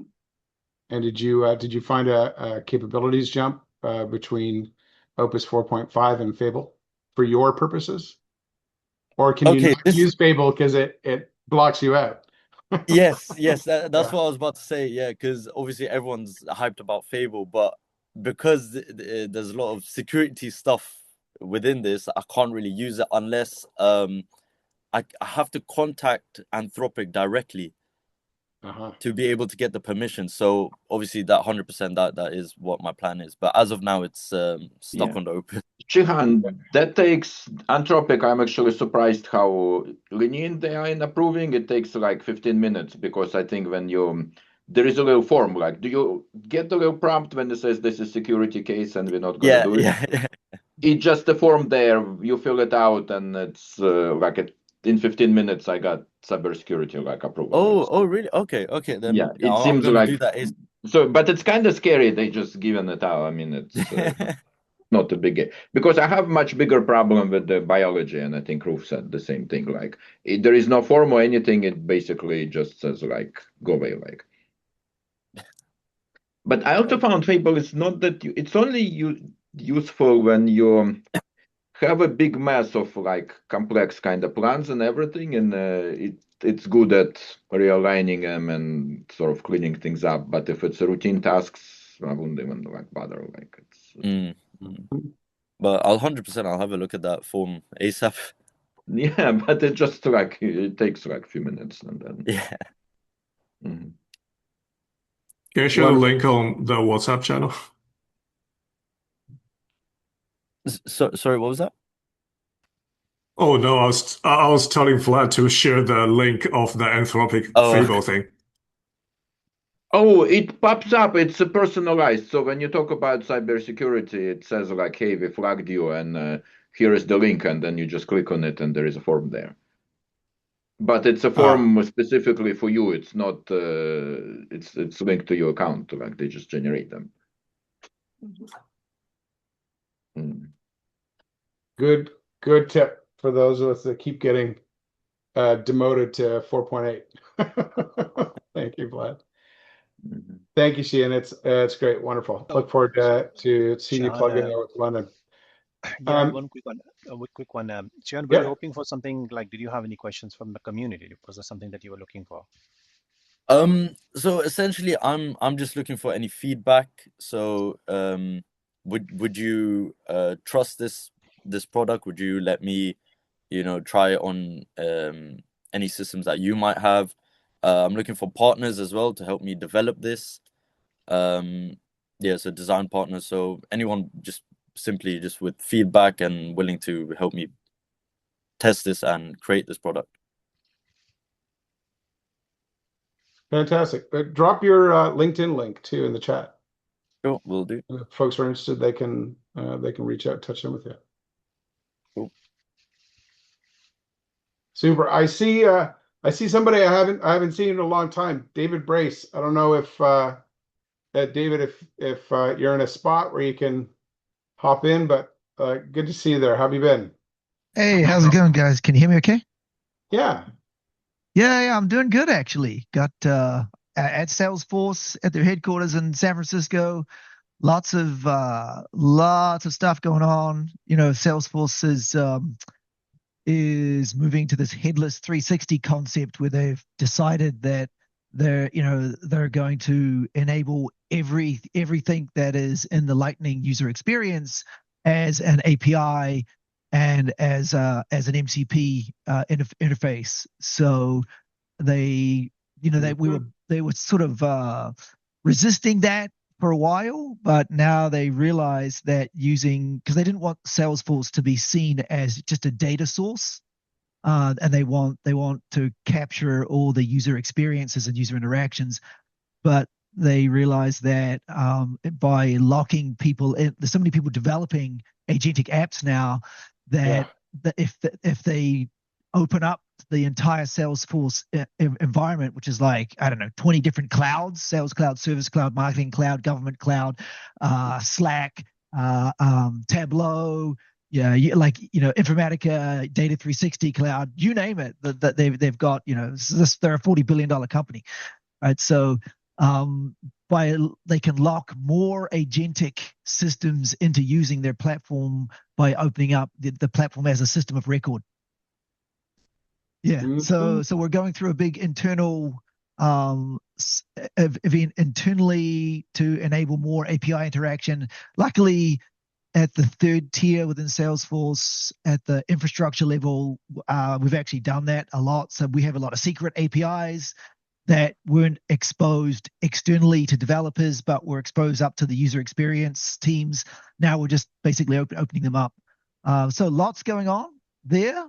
And did you find a capabilities jump between Opus 4.5 and Fable for your purposes? Or can you not use Fable because it blocks you out? Yes, that's what I was about to say. Yeah, because obviously everyone's hyped about Fable, but because there's a lot of security stuff within this, I can't really use it unless I have to contact Anthropic directly to be able to get the permission. So obviously that 100% that is what my plan is. But as of now, it's stuck on the Opus. Cihan, that takes Anthropic. I'm actually surprised how lenient they are in approving. It takes like 15 minutes because I think when there is a little form, like, do you get the little prompt when it says this is security case and we're not going to do it? Yeah. It's just a form there. You fill it out and it's in 15 minutes I got cybersecurity like approval. Oh, really? Okay. Then yeah, it I'm seems gonna like do that. So, but it's kind of scary. They just given it out. I mean, it's not a big because I have much bigger problem with the biology, and I think Roof said the same thing. Like, there is no form or anything. It basically just says like go away, like. But I also found Fable is not that it's only useful when you have a big mass of like complex kind of plans and everything, and it's good at realigning them and sort of cleaning things up. But if it's routine tasks, I wouldn't even like bother. Like it's. But I'll 100% I'll have a look at that form ASAP. Yeah, but it just like it takes like a few minutes and then. Yeah. Can you share the link on the WhatsApp channel? Sorry, what was that? Oh no, I was telling Vlad to share the link of the Anthropic Fable thing. Oh, it pops up. It's personalized. So when you talk about cybersecurity, it says like, "Hey, we flagged you, and here is the link," and then you just click on it, and there is a form there. But it's a form specifically for you. It's not. It's linked to your account. Like they just generate them. Good tip for those of us that keep getting demoted to 4.8. Thank you, Vlad. Thank you, Cihan. It's great, wonderful. Look forward to seeing you plug in there with London. Yeah, one quick one. Cihan, were you hoping for something like? Did you have any questions from the community? Was there something that you were looking for? So essentially, I'm just looking for any feedback. So, would you trust this product? Would you let me, try it on any systems that you might have. I'm looking for partners as well to help me develop this. Yeah, so design partners. So anyone just simply just with feedback and willing to help me test this and create this product. Fantastic. Drop your LinkedIn link too in the chat. Sure, will do. If folks are interested, they can reach out, touch in with you. Cool. Super. I see somebody I haven't seen in a long time. David Brace. I don't know if David, if you're in a spot where you can hop in, but good to see you there. How have you been? Hey, how's it going, guys? Can you hear me okay? Yeah. Yeah, I'm doing good actually. Got at Salesforce at their headquarters in San Francisco. Lots of stuff going on. You know, Salesforce is moving to this headless 360 concept where they've decided that they're going to enable everything that is in the Lightning user experience as an API and as an MCP interface. So they were sort of resisting that for a while, but now they realize that because they didn't want Salesforce to be seen as just a data source, and they want to capture all the user experiences and user interactions, but they realize that by locking people in, there's so many people developing agentic apps now that if they open up the entire Salesforce environment, which is like, I don't know, 20 different clouds: Sales Cloud, Service Cloud, Marketing Cloud, Government Cloud, Slack, Tableau, Informatica, Data 360 Cloud, you name it, that they've got, they're a $40 billion company, right? So they can lock more agentic systems into using their platform by opening up the platform as a system of record. Yeah. Mm-hmm. So we're going through a big internal event internally to enable more API interaction. Luckily, at the third tier within Salesforce, at the infrastructure level, we've actually done that a lot. So we have a lot of secret APIs that weren't exposed externally to developers, but were exposed up to the user experience teams. Now we're just basically opening them up. So lots going on there.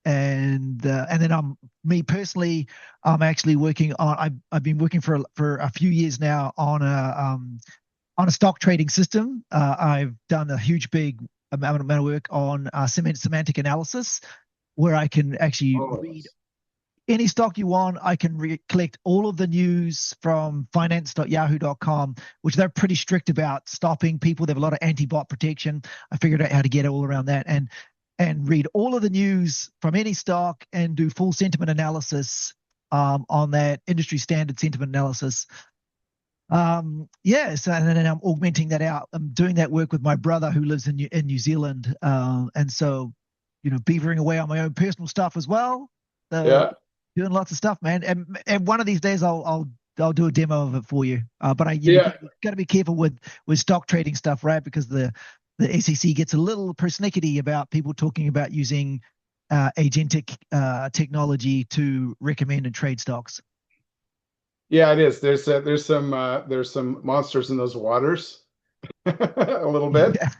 And then me personally, I'm actually working on. I've been working for a few years now on a stock trading system. I've done a big amount of work on semantic analysis, where I can actually read any stock you want. I can collect all of the news from finance.yahoo.com, which they're pretty strict about stopping people. They have a lot of anti-bot protection. I figured out how to get all around that and read all of the news from any stock and do full sentiment analysis on that industry standard sentiment analysis. Yes, and then I'm augmenting that out. I'm doing that work with my brother who lives in New Zealand, and so beavering away on my own personal stuff as well. So doing lots of stuff, man. And one of these days I'll do a demo of it for you. But got to be careful with stock trading stuff, right? Because the SEC gets a little persnickety about people talking about using agentic technology to recommend and trade stocks. Yeah, it is. There's some monsters in those waters, a little bit. Yeah.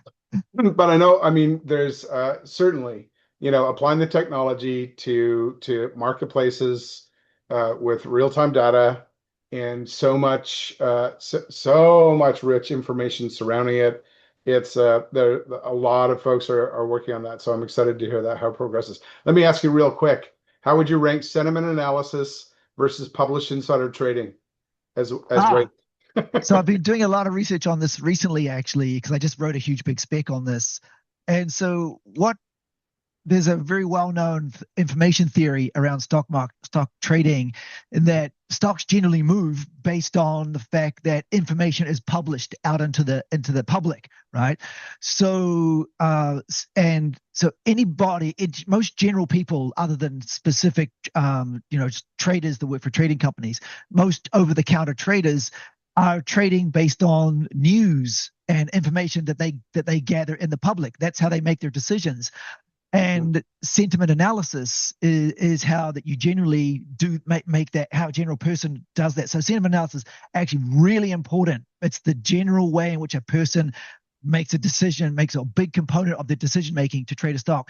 But I mean, there's certainly, applying the technology to marketplaces with real-time data and so much rich information surrounding it. It's there. A lot of folks are working on that, so I'm excited to hear how it progresses. Let me ask you real quick: how would you rank sentiment analysis versus published insider trading as right? So I've been doing a lot of research on this recently, actually, because I just wrote a huge big spec on this. And so there's a very well-known information theory around stock trading, in that stocks generally move based on the fact that information is published out into the public, right? So anybody, most general people, other than specific traders that work for trading companies, most over-the-counter traders are trading based on news and information that they gather in the public. That's how they make their decisions. And sentiment analysis is how that you generally do make that, how a general person does that. So sentiment analysis actually really important. It's the general way in which a person makes a decision, makes a big component of the decision making to trade a stock.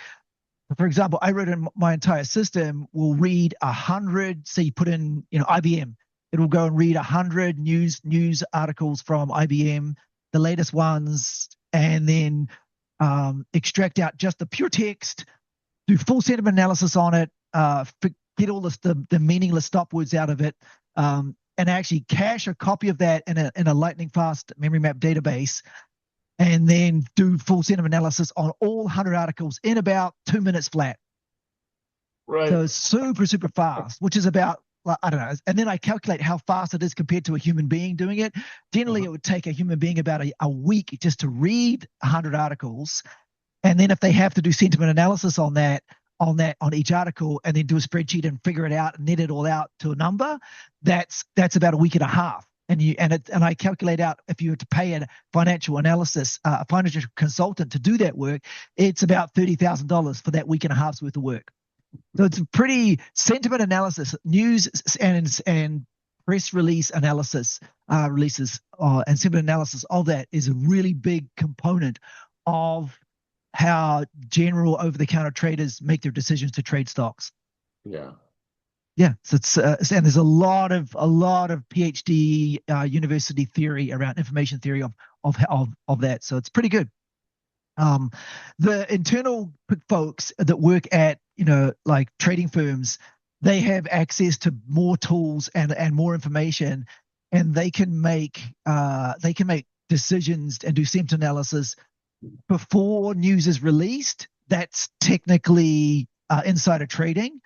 For example, I wrote in my entire system will read 100. So you put in, IBM. It will go and read 100 news articles from IBM, the latest ones, and then extract out just the pure text, do full sentiment analysis on it, get all the meaningless stop words out of it, and actually cache a copy of that in a lightning fast memory map database, and then do full sentiment analysis on all 100 articles in about 2 minutes flat. Right. So super, super fast, which is about, I don't know. And then I calculate how fast it is compared to a human being doing it. Generally, it would take a human being about a week just to read 100 articles. And then if they have to do sentiment analysis on each article, and then do a spreadsheet and figure it out and net it all out to a number, that's about a week and a half. And I calculate out, if you were to pay a financial consultant to do that work, it's about $30,000 for that week and a half's worth of work. So it's a pretty sentiment analysis, news and press release analysis, releases and sentiment analysis of that is a really big component of how general over-the-counter traders make their decisions to trade stocks. Yeah. Yeah, so it's and there's a lot of PhD university theory around information theory of that. So it's pretty good. The internal folks that work at like trading firms, they have access to more tools and more information, and they can make decisions and do sentiment analysis before news is released. That's technically insider trading.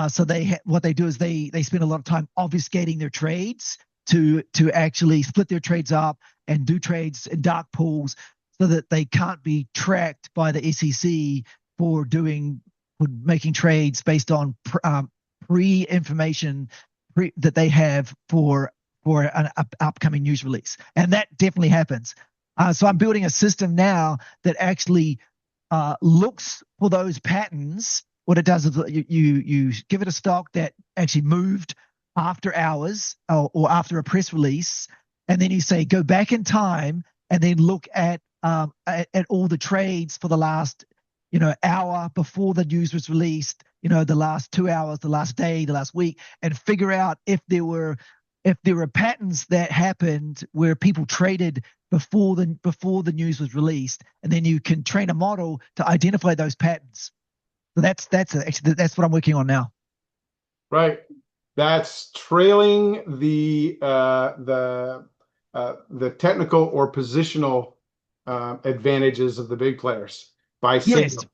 So what they do is they spend a lot of time obfuscating their trades to actually split their trades up and do trades in dark pools so that they can't be tracked by the SEC for making trades based on pre-information that they have for an upcoming news release. And that definitely happens. So I'm building a system now that actually looks for those patterns. What it does is you give it a stock that actually moved after hours or after a press release, and then you say go back in time and then look at all the trades for the last hour before the news was released, the last 2 hours, the last day, the last week, and figure out if there were patterns that happened where people traded before the news was released, and then you can train a model to identify those patterns. So that's what I'm working on now. Right. That's trailing the technical or positional advantages of the big players by signal.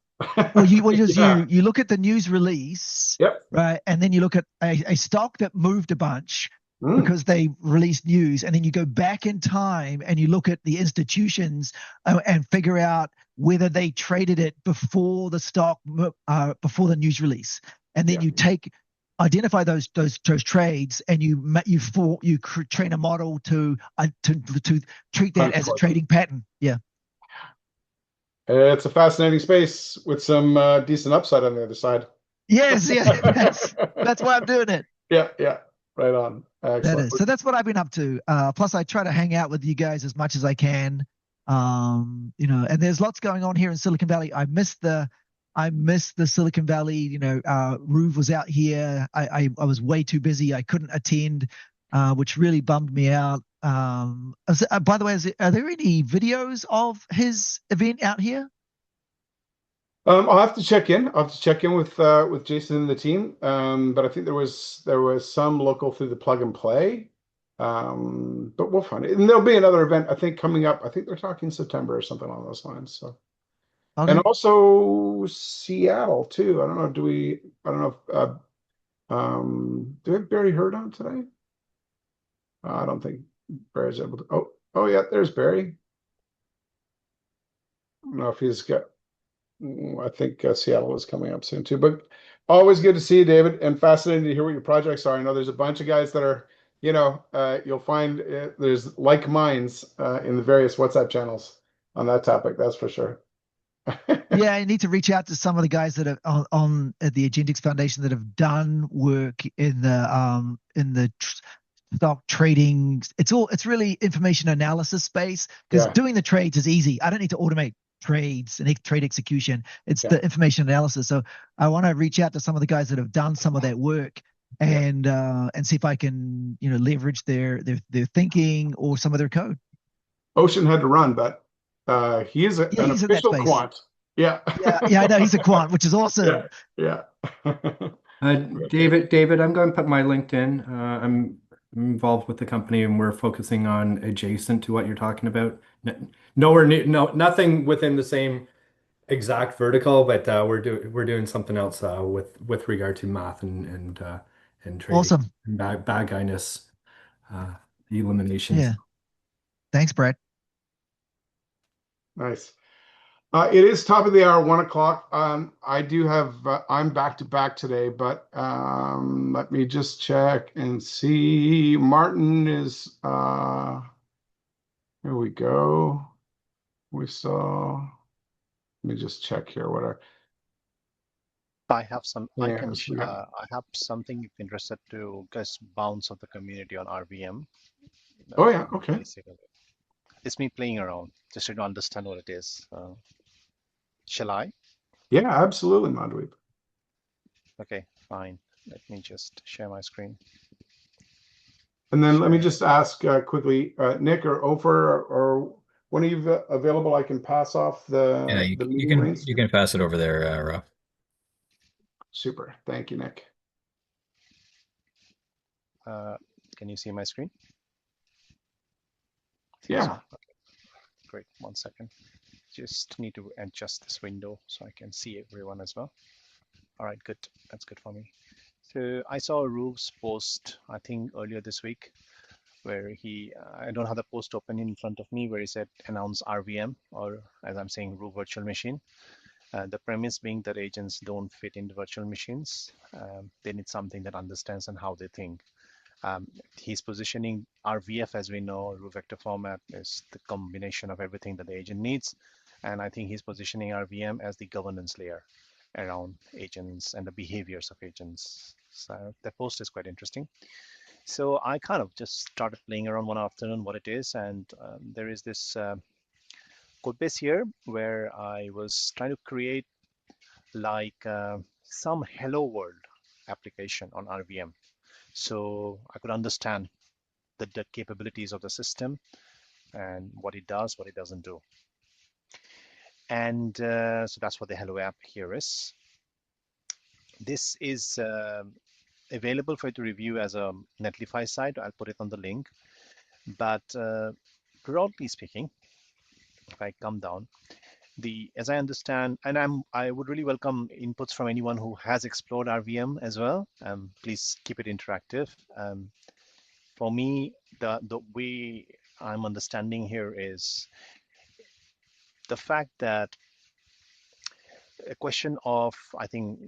Well, you look at the news release, yep, right, and then you look at a stock that moved a bunch because they released news, and then you go back in time and you look at the institutions and figure out whether they traded it before the stock before the news release, and then you identify those trades, and you train a model to treat that as a trading pattern. Yeah. It's a fascinating space with some decent upside on the other side. Yes, that's why I'm doing it. Yeah, right on. Excellent. That is. So that's what I've been up to. Plus, I try to hang out with you guys as much as I can. And there's lots going on here in Silicon Valley. I missed the Silicon Valley. Ruve was out here. I was way too busy. I couldn't attend, which really bummed me out. By the way, are there any videos of his event out here? I'll have to check in. I'll have to check in with Jason and the team. But I think there was some local through the plug and play. But we'll find it. And there'll be another event, I think, coming up. I think they're talking September or something along those lines. So, okay. And also Seattle too. I don't know. Do we have Barry Hurd on today? I don't think Barry's able to. Oh yeah, there's Barry. I don't know if he's got. I think Seattle is coming up soon too. But always good to see you, David, and fascinating to hear what your projects are. I know there's a bunch of guys that are, you'll find there's like minds in the various WhatsApp channels on that topic. That's for sure. Yeah, I need to reach out to some of the guys that are on at the Agentics Foundation that have done work in the stock trading. It's really information analysis space, because Yeah. doing the trades is easy. I don't need to automate trades and trade execution. It's Yeah. the information analysis. So I want to reach out to some of the guys that have done some of that work and see if I can leverage their thinking or some of their code. Ocean had to run, but he is an He's in that official space. quant. Yeah. Yeah, I know he's a quant, which is awesome. Yeah. David, I'm going to put my LinkedIn. I'm involved with the company, and we're focusing on adjacent to what you're talking about. Nowhere near, nothing within the same exact vertical, but we're doing something else with regard to math and trading Awesome. and bad guyness eliminations. Yeah. Thanks, Brett. Nice. It is top of the hour, 1 o'clock. I do have, I'm back to back today, but let me just check and see. Martin is, here we go. We saw, let me just check here what our, I have some. I can. yes, we got, I have something if interested to just bounce of the community on RVM. oh yeah, okay. Basically, it's me playing around just to understand what it is. Shall I? Yeah, absolutely, Madhweep. Okay, fine. Let me just share my screen. And then let me just ask quickly, Nick or Ofer or one of you available, I can pass off the meeting reins. You can pass it over there, Rob. Super. Thank you, Nick. Can you see my screen? Yeah. So. Okay. Great. 1 second. Just need to adjust this window so I can see everyone as well. All right, good. That's good for me. So I saw Ruest's post, I think earlier this week, where I don't have the post open in front of me, where he said announce RVM, or as I'm saying, Rue virtual machine. The premise being that agents don't fit into virtual machines. They need something that understands and how they think. He's positioning RVF, as we know, Rue vector format is the combination of everything that the agent needs. And I think he's positioning RVM as the governance layer around agents and the behaviors of agents. So the post is quite interesting. So I kind of just started playing around one afternoon what it is. And there is this code base here where I was trying to create like some hello world application on RVM. So I could understand the capabilities of the system and what it does, what it doesn't do. And so that's what the hello app here is. This is available for you to review as a Netlify site. I'll put it on the link. But broadly speaking, if I come down, as I understand, and I would really welcome inputs from anyone who has explored RVM as well. Please keep it interactive. For me, the way I'm understanding here is the fact that a question of, I think,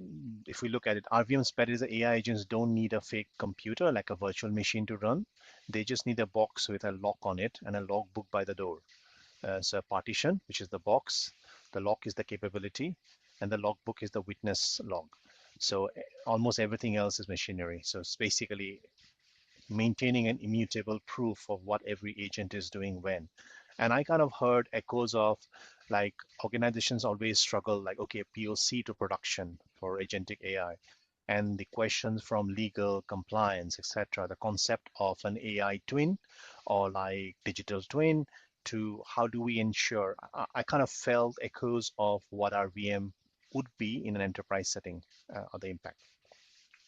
if we look at it, RVM's bet is that AI agents don't need a fake computer like a virtual machine to run. They just need a box with a lock on it and a logbook by the door. So a partition, which is the box, the lock is the capability, and the logbook is the witness log. So almost everything else is machinery. So it's basically maintaining an immutable proof of what every agent is doing when. And I kind of heard echoes of like organizations always struggle like, okay, POC to production for agentic AI. And the questions from legal compliance, etc., the concept of an AI twin or like digital twin to how do we ensure, I kind of felt echoes of what RVM would be in an enterprise setting or the impact.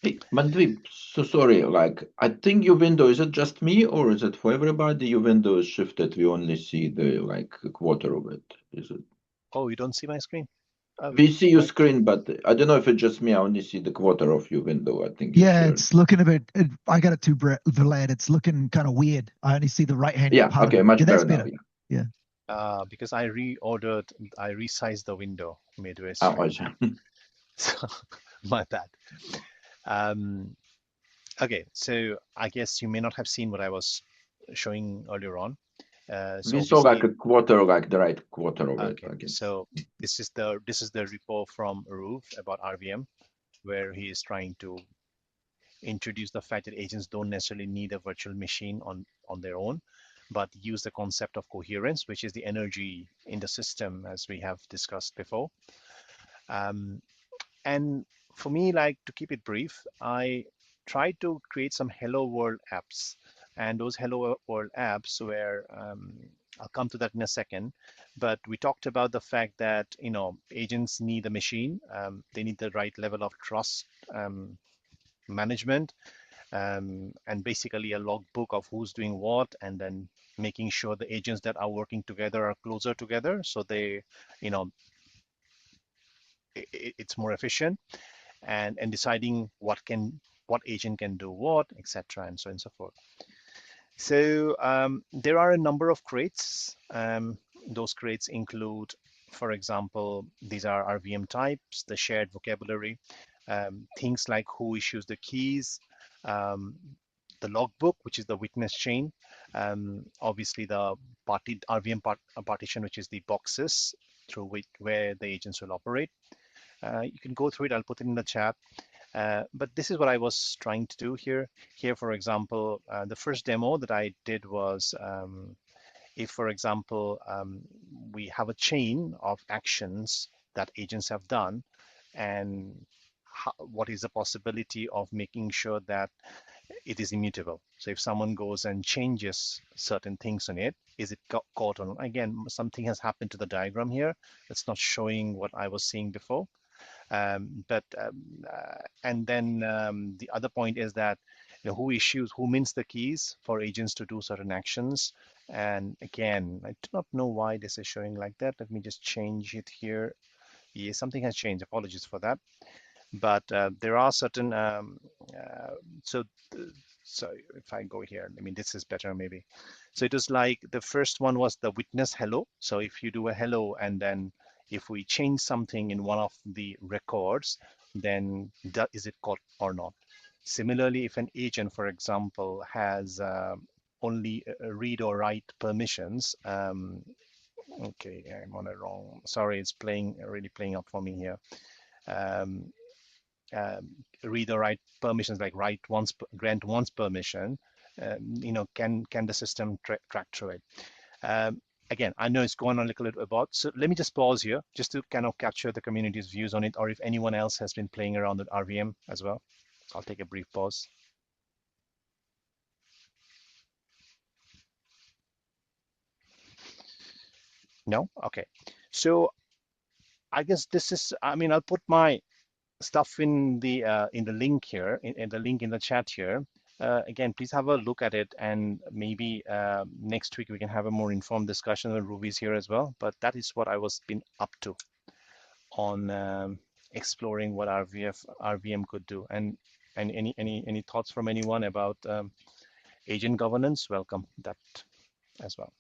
Hey, Mandvip, so sorry, like, I think your window, is it just me or is it for everybody? Your window is shifted. We only see the, like, a quarter of it. Is it? Oh, you don't see my screen? We see your screen, but I don't know if it's just me. I only see the quarter of your window. I think. Yeah, it's looking a bit. I got it too, Vlad. It's looking kind of weird. I only see the right hand. Yeah. part Okay. of it. Much Yeah, that's better now. Yeah. Because I resized the window midway. Oh, So my bad. Okay, so I guess you may not have seen what I was showing earlier on. So We saw like obviously, a quarter, like the right quarter of it. okay. Again. So this is the repo from Ruest about RVM, where he is trying to introduce the fact that agents don't necessarily need a virtual machine on their own, but use the concept of coherence, which is the energy in the system, as we have discussed before. And for me, like, to keep it brief, I tried to create some Hello World apps. And those Hello World apps were, I'll come to that in a second, but we talked about the fact that, agents need a machine. They need the right level of trust management, and basically a logbook of who's doing what, and then making sure the agents that are working together are closer together, so they, it's more efficient, and deciding what agent can do what, etc., and so on and so forth. So there are a number of crates. Those crates include, for example, these are RVM types, the shared vocabulary, things like who issues the keys, the logbook, which is the witness chain, obviously the RVM partition, which is the boxes through where the agents will operate. You can go through it. I'll put it in the chat. But this is what I was trying to do here. Here, for example, the first demo that I did was, if, for example, we have a chain of actions that agents have done, and what is the possibility of making sure that it is immutable. So if someone goes and changes certain things on it, is it caught on? Again, something has happened to the diagram here. It's not showing what I was seeing before. And then the other point is that who mints the keys for agents to do certain actions. And again, I do not know why this is showing like that. Let me just change it here. Yeah, something has changed. Apologies for that. But there are certain so if I go here, I mean, this is better maybe. So it was like the first one was the witness hello. So if you do a hello, and then if we change something in one of the records, then is it caught or not? Similarly, if an agent, for example, has only read or write permissions, okay, I'm on a wrong, sorry, it's really playing up for me here. Read or write permissions, like grant once permission, can the system track through it? Again, I know it's going on a little bit about, so let me just pause here just to kind of capture the community's views on it, or if anyone else has been playing around with RVM as well. I'll take a brief pause. No? Okay. So I guess this is, I mean, I'll put my stuff in the link here, in the link in the chat here. Again, please have a look at it, and maybe next week we can have a more informed discussion with Ruby's here as well. But that is what I was been up to on exploring what RVM could do. And any thoughts from anyone about agent governance? Welcome that as well.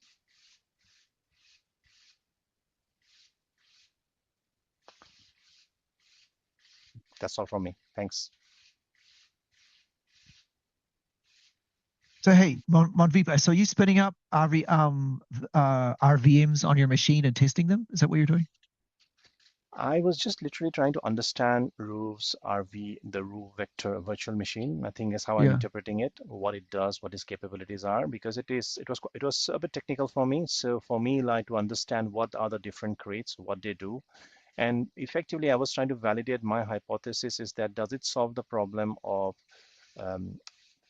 That's all from me. Thanks. So hey, Monvipa, so are you spinning up RVMs on your machine and testing them? Is that what you're doing? I was just literally trying to understand Ruest's the Rue vector virtual machine. I think is how I'm interpreting it, what it does, what its capabilities are, because it was a bit technical for me. So for me, like, to understand what are the different crates, what they do, and effectively I was trying to validate my hypothesis is that does it solve the problem of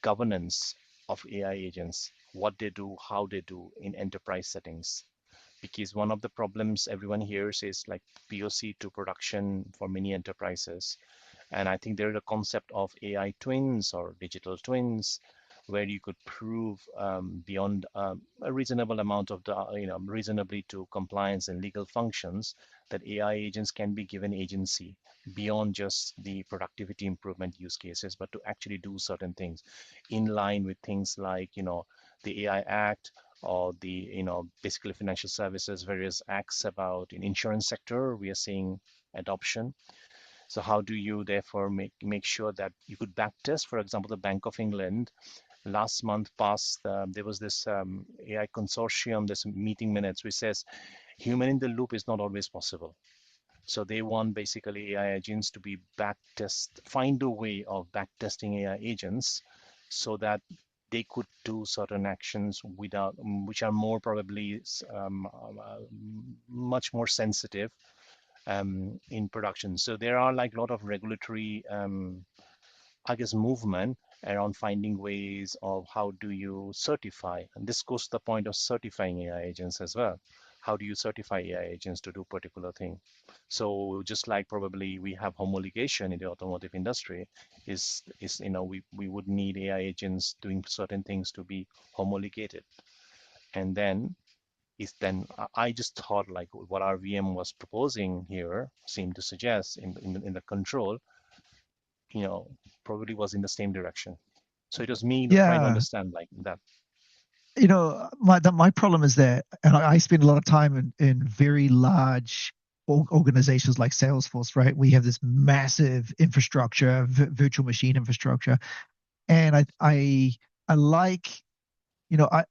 governance of AI agents, what they do, how they do in enterprise settings. Because one of the problems everyone hears is like POC to production for many enterprises. And I think there is a concept of AI twins or digital twins, where you could prove beyond a reasonable amount of reasonably to compliance and legal functions, that AI agents can be given agency beyond just the productivity improvement use cases, but to actually do certain things in line with things like, the AI Act, or the, basically financial services, various acts about in insurance sector, we are seeing adoption. So how do you therefore make sure that you could backtest, for example, the Bank of England last month past, there was this AI consortium, this meeting minutes, which says human in the loop is not always possible. So they want basically AI agents to be find a way of back testing AI agents so that they could do certain actions without, which are more probably much more sensitive in production. So there are like a lot of regulatory, I guess, movement around finding ways of how do you certify. And this goes to the point of certifying AI agents as well. How do you certify AI agents to do particular thing? So just like probably we have homologation in the automotive industry, is we would need AI agents doing certain things to be homologated. And then I just thought like what our VM was proposing here seemed to suggest in the control, probably was in the same direction. So it was me trying to understand like that. My problem is that, and I spend a lot of time in very large organizations like Salesforce, right? We have this massive infrastructure, virtual machine infrastructure, and I like, I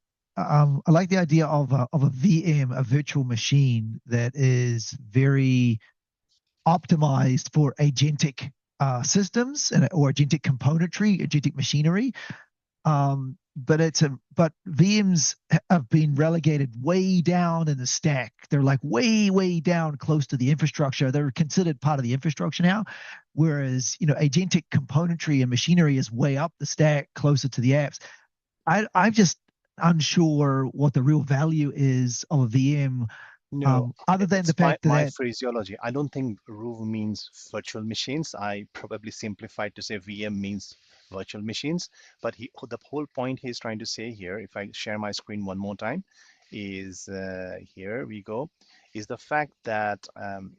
like the idea of a VM, a virtual machine that is very optimized for agentic systems or agentic componentry, agentic machinery. But VMs have been relegated way down in the stack. They're like way down close to the infrastructure. They're considered part of the infrastructure now, whereas agentic componentry and machinery is way up the stack, closer to the apps. I'm just unsure what the real value is of a VM. No, other than the fact my that phraseology, I don't think RUV means virtual machines. I probably simplified to say VM means virtual machines. But the whole point he's trying to say here, if I share my screen one more time, is here we go, is the fact that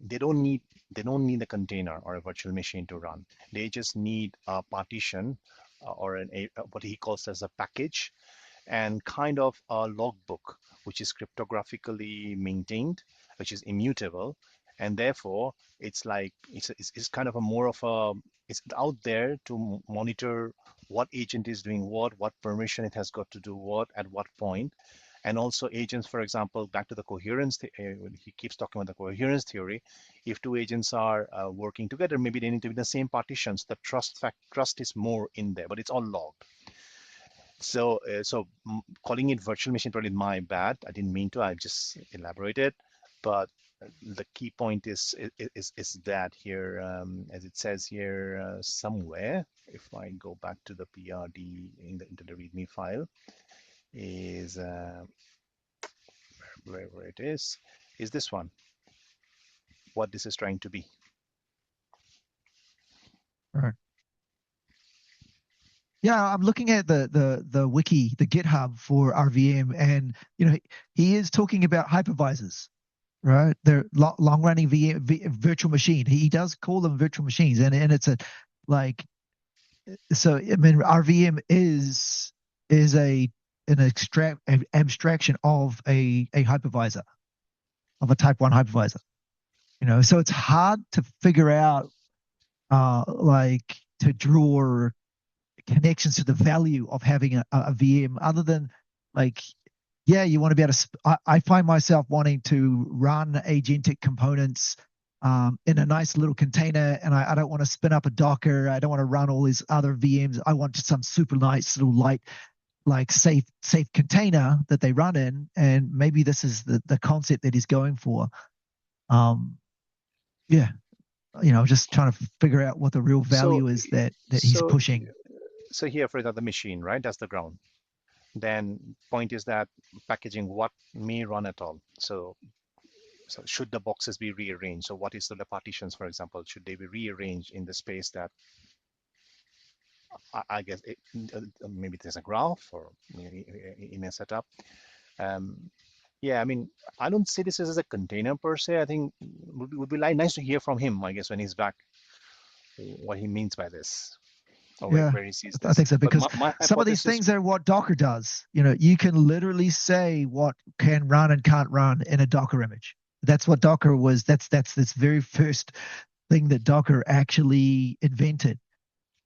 they don't need a container or a virtual machine to run. They just need a partition or what he calls as a package, and kind of a logbook, which is cryptographically maintained, which is immutable, and therefore it's like it's kind of a more of a, it's out there to monitor what agent is doing what permission it has got to do what at what point. And also agents, for example, back to the coherence, he keeps talking about the coherence theory. If two agents are working together, maybe they need to be in the same partitions. The trust is more in there, but it's all logged. So, calling it virtual machine probably my bad. I didn't mean to. I've just elaborated, but the key point is that here, as it says here somewhere, if I go back to the PRD into the README file, is where it is this one. What this is trying to be. All right. Yeah, I'm looking at the wiki, the GitHub for RVM, and he is talking about hypervisors, right? They're long-running virtual machine. He does call them virtual machines, and it's a like. So I mean, RVM is an abstraction of a hypervisor, of a type 1 hypervisor. So it's hard to figure out, like to draw connections to the value of having a VM, other than like, yeah, you want to be able to. I find myself wanting to run agentic components in a nice little container, and I don't want to spin up a Docker. I don't want to run all these other VMs. I want some super nice little light, like safe container that they run in, and maybe this is the concept that he's going for. Yeah, just trying to figure out what the real value is that he's pushing. So here, for example, the machine, right? That's the ground. Then point is that packaging what may run at all. So should the boxes be rearranged? So what is the partitions, for example? Should they be rearranged in the space that I guess maybe there's a graph or in a setup? Yeah, I mean, I don't see this as a container per se. I think would be like nice to hear from him, I guess, when he's back, what he means by this. Yeah, where he sees this. I think so, because my some of these things are what Docker does. You can literally say what can run and can't run in a Docker image. That's what Docker was. That's this very first thing that Docker actually invented.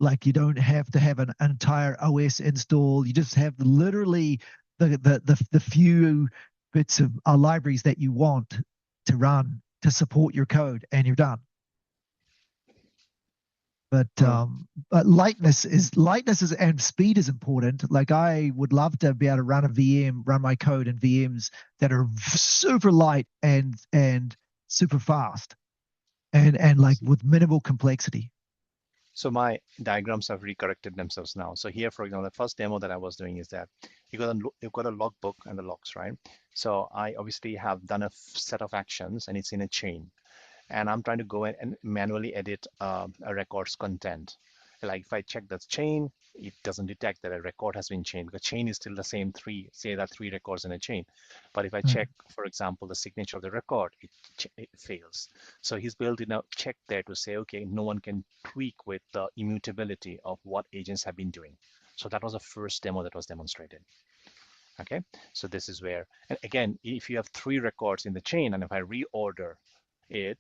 Like you don't have to have an entire OS install. You just have literally the few bits of libraries that you want to run to support your code, and you're done. But lightness is and speed is important. Like I would love to be able to run a VM, run my code in VMs that are super light and super fast, and like with minimal complexity. So my diagrams have recorrected themselves now. So here, for example, the first demo that I was doing is that you've got a logbook and the logs, right? So I obviously have done a set of actions and it's in a chain. And I'm trying to go in and manually edit a record's content. Like if I check the chain, it doesn't detect that a record has been changed. The chain is still the same three, say that 3 records in a chain. But if I check, for example, the signature of the record, it fails. So he's built in a check there to say, okay, no one can tweak with the immutability of what agents have been doing. So that was the first demo that was demonstrated. Okay, so this is where, and again, if you have 3 records in the chain, and if I reorder it,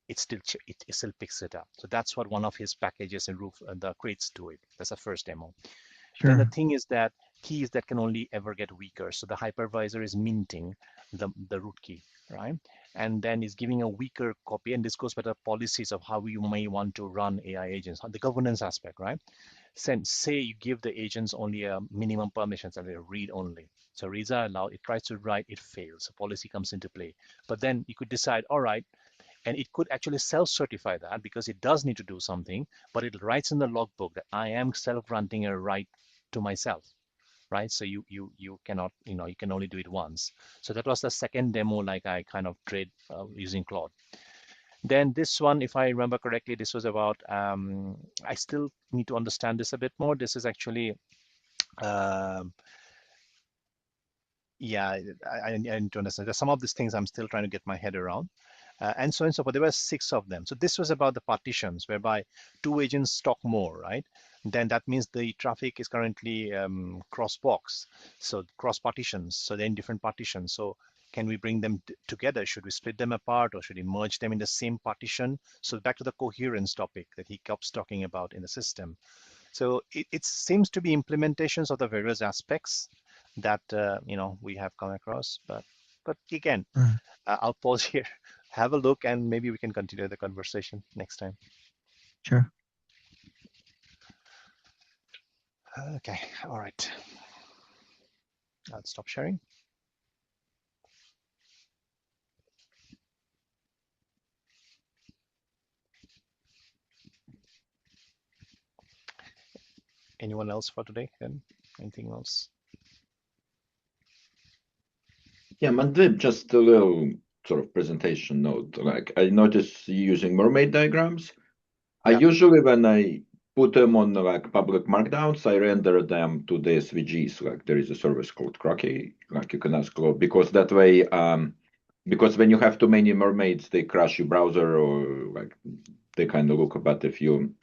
it still picks it up. So that's what one of his packages and the crates do it. That's the first demo. Sure. Then the thing is that keys that can only ever get weaker. So the hypervisor is minting the root key, right? And then is giving a weaker copy. And this goes by the policies of how you may want to run AI agents, the governance aspect, right? Say you give the agents only a minimum permissions and they read only. So reads are allowed, it tries to write, it fails. So policy comes into play. But then you could decide, all right, and it could actually self-certify that because it does need to do something, but it writes in the logbook that I am self-granting a right to myself, right? So you cannot, you can only do it once. So that was the second demo, like I kind of did using Claude. Then this one, if I remember correctly, this was about, I still need to understand this a bit more. This is actually, yeah, I need to understand. Some of these things I'm still trying to get my head around. And so on and so forth. There were 6 of them. So this was about the partitions, whereby 2 agents talk more, right? Then that means the traffic is currently cross-box, so cross partitions. So they're in different partitions. So can we bring them together? Should we split them apart, or should we merge them in the same partition? So back to the coherence topic that he keeps talking about in the system. So it seems to be implementations of the various aspects that we have come across. But again, I'll pause here. Have a look, and maybe we can continue the conversation next time. Sure. Okay, all right. I'll stop sharing. Anyone else for today? And anything else? Yeah, Mandip, just a little sort of presentation note. Like I noticed you using mermaid diagrams. I usually, when I put them on like public markdowns, I render them to the SVGs. Like there is a service called Crocky, like you can ask Claude, because that way, because when you have too many mermaids, they crash your browser or like they kind of look. But if you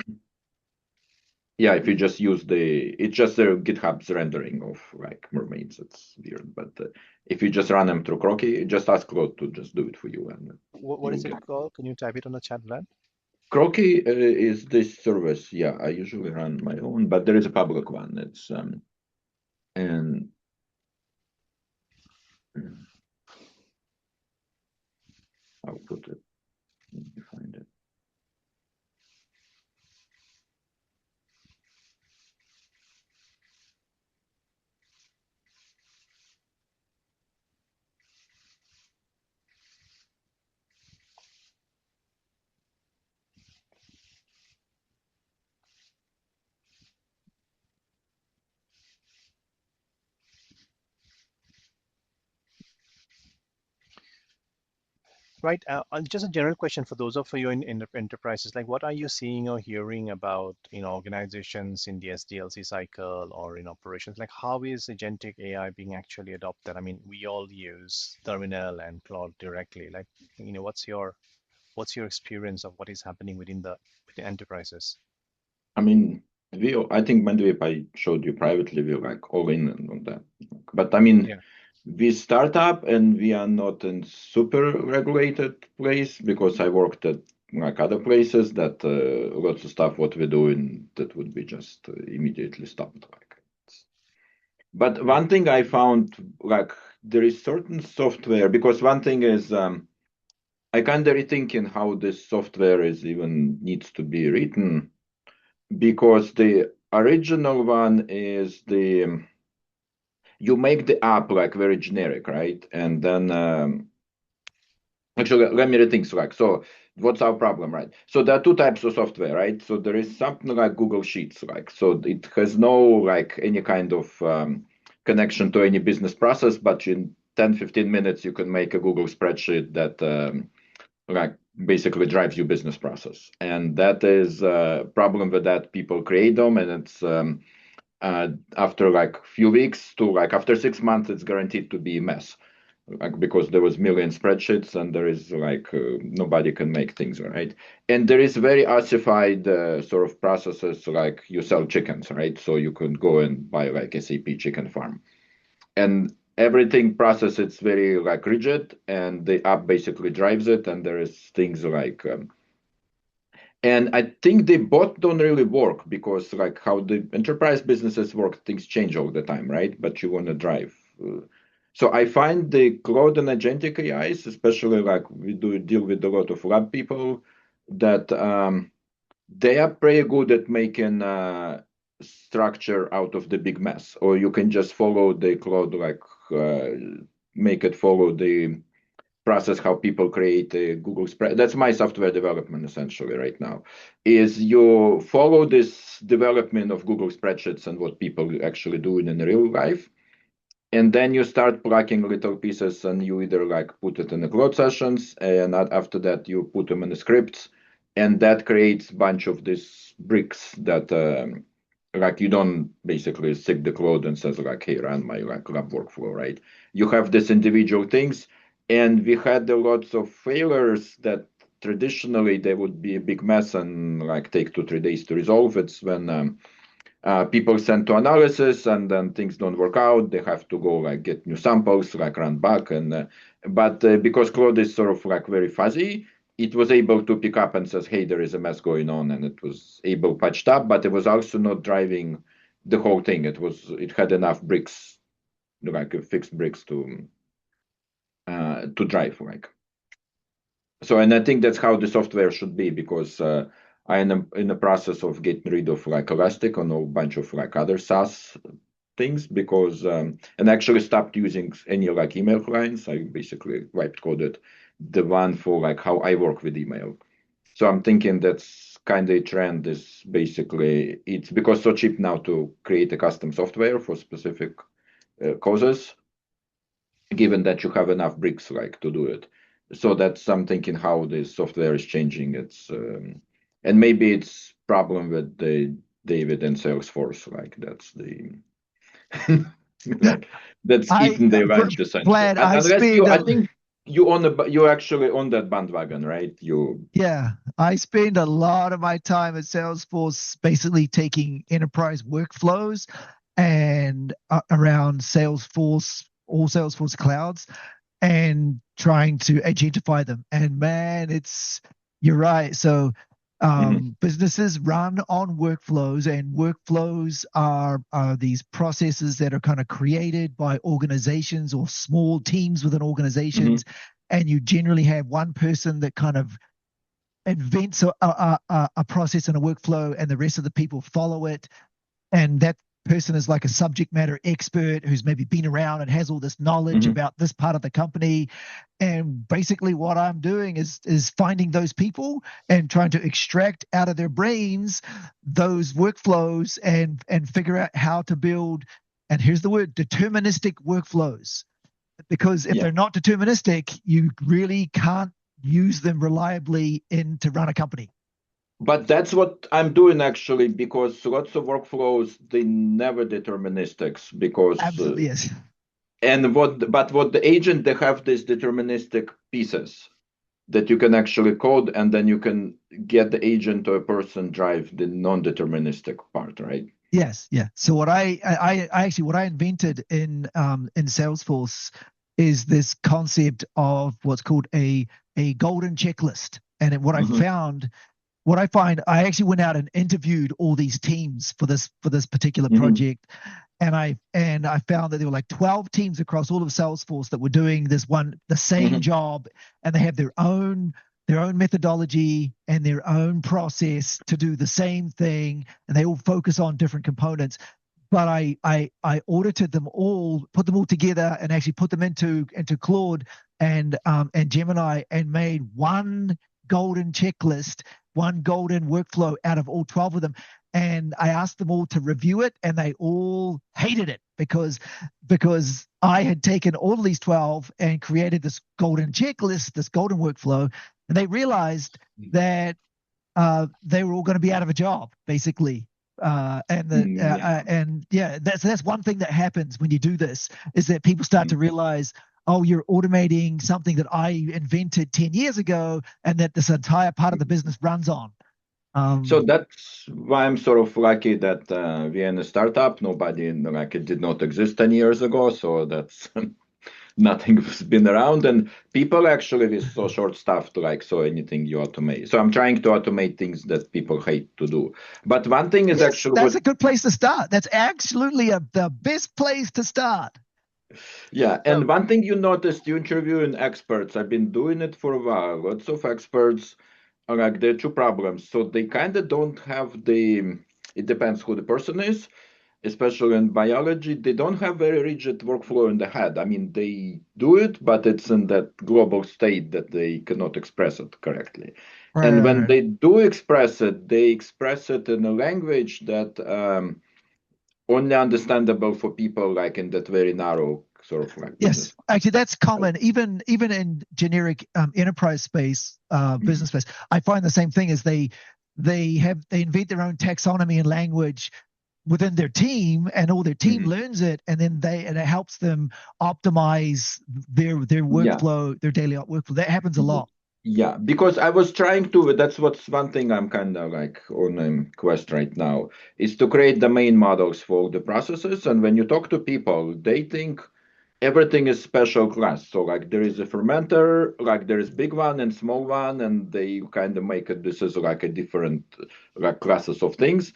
just use it's just GitHub's rendering of like mermaids. It's weird, but if you just run them through Crocky, just ask Claude to just do it for you. And what is it called? Can you type it on the chat, Vlad? Crocky is this service. Yeah, I usually run my own, but there is a public one. It's and I'll put it. Let me find it. Right. Just a general question for those of you in enterprises, like what are you seeing or hearing about organizations in the SDLC cycle or in operations? Like how is agentic AI being actually adopted? I mean, we all use Terminal and Claude directly. Like, what's your experience of what is happening within the enterprises? I mean, I think Mandip, I showed you privately, we're like all in on that. But I mean, we start up and we are not in super regulated place because I worked at like other places that lots of stuff what we're doing that would be just immediately stopped. But one thing I found, like there is certain software, because one thing is I kind of rethinking how this software is even needs to be written, because the original one is you make the app like very generic, right? And then actually, let me rethink. So what's our problem, right? So there are two types of software, right? So there is something like Google Sheets, like, so it has no like any kind of connection to any business process, but in 10, 15 minutes, you can make a Google spreadsheet that like basically drives your business process. And that is a problem with that people create them, and it's after like few weeks to like after 6 months, it's guaranteed to be a mess. Like, because there was million spreadsheets and there is like nobody can make things, right? And there is very ossified sort of processes, like you sell chickens, right? So you can go and buy like SAP chicken farm, and everything process it's very like rigid, and the app basically drives it, and there is things like and I think they both don't really work, because like how the enterprise businesses work, things change all the time, right? But you want to drive so I find the cloud and agentic AIs, especially like we do deal with a lot of lab people, that they are pretty good at making structure out of the big mess. Or you can just follow the cloud, like make it follow the process how people create a Google spread. That's my software development essentially right now. Is you follow this development of Google spreadsheets and what people actually do in real life. And then you start plugging little pieces, and you either like put it in the cloud sessions, and after that you put them in the scripts, and that creates a bunch of these bricks that like you don't basically stick the code and says like, hey, run my like lab workflow, right? You have these individual things, and we had lots of failures that traditionally they would be a big mess and like take 2-3 days to resolve. It's when people send to analysis and then things don't work out. They have to go like get new samples, like run back. And but because Claude is sort of like very fuzzy, it was able to pick up and says, hey, there is a mess going on, and it was able patched up, but it was also not driving the whole thing. It had enough bricks, like fixed bricks to drive like. So, and I think that's how the software should be, because I'm in the process of getting rid of like Elastic on a bunch of like other SaaS things, because and actually stopped using any like email clients. I basically wiped coded the one for like how I work with email. So I'm thinking that's kind of a trend. Is basically it's because so cheap now to create a custom software for specific causes, given that you have enough bricks like to do it. So that's I'm thinking how the software is changing. It's and maybe it's problem with the David and Salesforce. Like that's the like that's eating their lunch essentially. Vlad, Unless you, I think you actually on that bandwagon, right? Yeah, I spend a lot of my time at Salesforce basically taking enterprise workflows and around Salesforce, all Salesforce clouds, and trying to agentify them. And man, you're right. So businesses run on workflows, and workflows are these processes that are kind of created by organizations or small teams within organizations. And you generally have one person that kind of invents a process and a workflow, and the rest of the people follow it. And that person is like a subject matter expert who's maybe been around and has all this knowledge about this part of the company. And basically what I'm doing is finding those people and trying to extract out of their brains those workflows and figure out how to build, and here's the word, deterministic workflows. Because if they're not deterministic, you really can't use them reliably to run a company. But that's what I'm doing actually, because lots of workflows, they never deterministics, because absolutely yes. And what the agent, they have these deterministic pieces that you can actually code, and then you can get the agent or a person drive the non-deterministic part, right? Yes, yeah. So what I actually what I invented in Salesforce is this concept of what's called a golden checklist. And what I Mhm. found, what I find, I actually went out and interviewed all these teams for this particular Mhm. project, and I found that there were like 12 teams across all of Salesforce that were doing the same Mhm. job, and they have their own methodology and their own process to do the same thing, and they all focus on different components. But I audited them all, put them all together, and actually put them into Claude and Gemini, and made one golden checklist, one golden workflow out of all 12 of them. And I asked them all to review it, and they all hated it because I had taken all of these 12 and created this golden checklist, this golden workflow, and they realized that they were all going to be out of a job, basically. And that's one thing that happens when you do this, is that people start to realize, oh, you're automating something that I invented 10 years ago, and that this entire part of the business runs on. So that's why I'm sort of lucky that we're in a startup. Nobody it did not exist 10 years ago. So that's nothing has been around, and people actually with so short staff to so anything you automate. So I'm trying to automate things that people hate to do. But one thing is actually that's a good place to start. That's absolutely the best place to start. Yeah, and one thing you noticed, you interviewing experts. I've been doing it for a while. Lots of experts are there are two problems. So they kind of don't have it depends who the person is, especially in biology, they don't have very rigid workflow in the head. I mean, they do it, but it's in that global state that they cannot express it correctly. Right, and when they do express it, they express it in a language that only understandable for people in that very narrow sort of Yes, business. actually, that's common. Even in generic enterprise space, business space, I find the same thing. Is they invent their own taxonomy and language within their team, and all their team learns it, and then it helps them optimize their workflow, their daily workflow. That happens a lot. Yeah, because I was trying to, that's what's one thing I'm kind of on a quest right now, is to create domain models for the processes. And when you talk to people, they think everything is special class. So there is a fermenter, there is big one and small one, and they kind of make it, this is a different classes of things.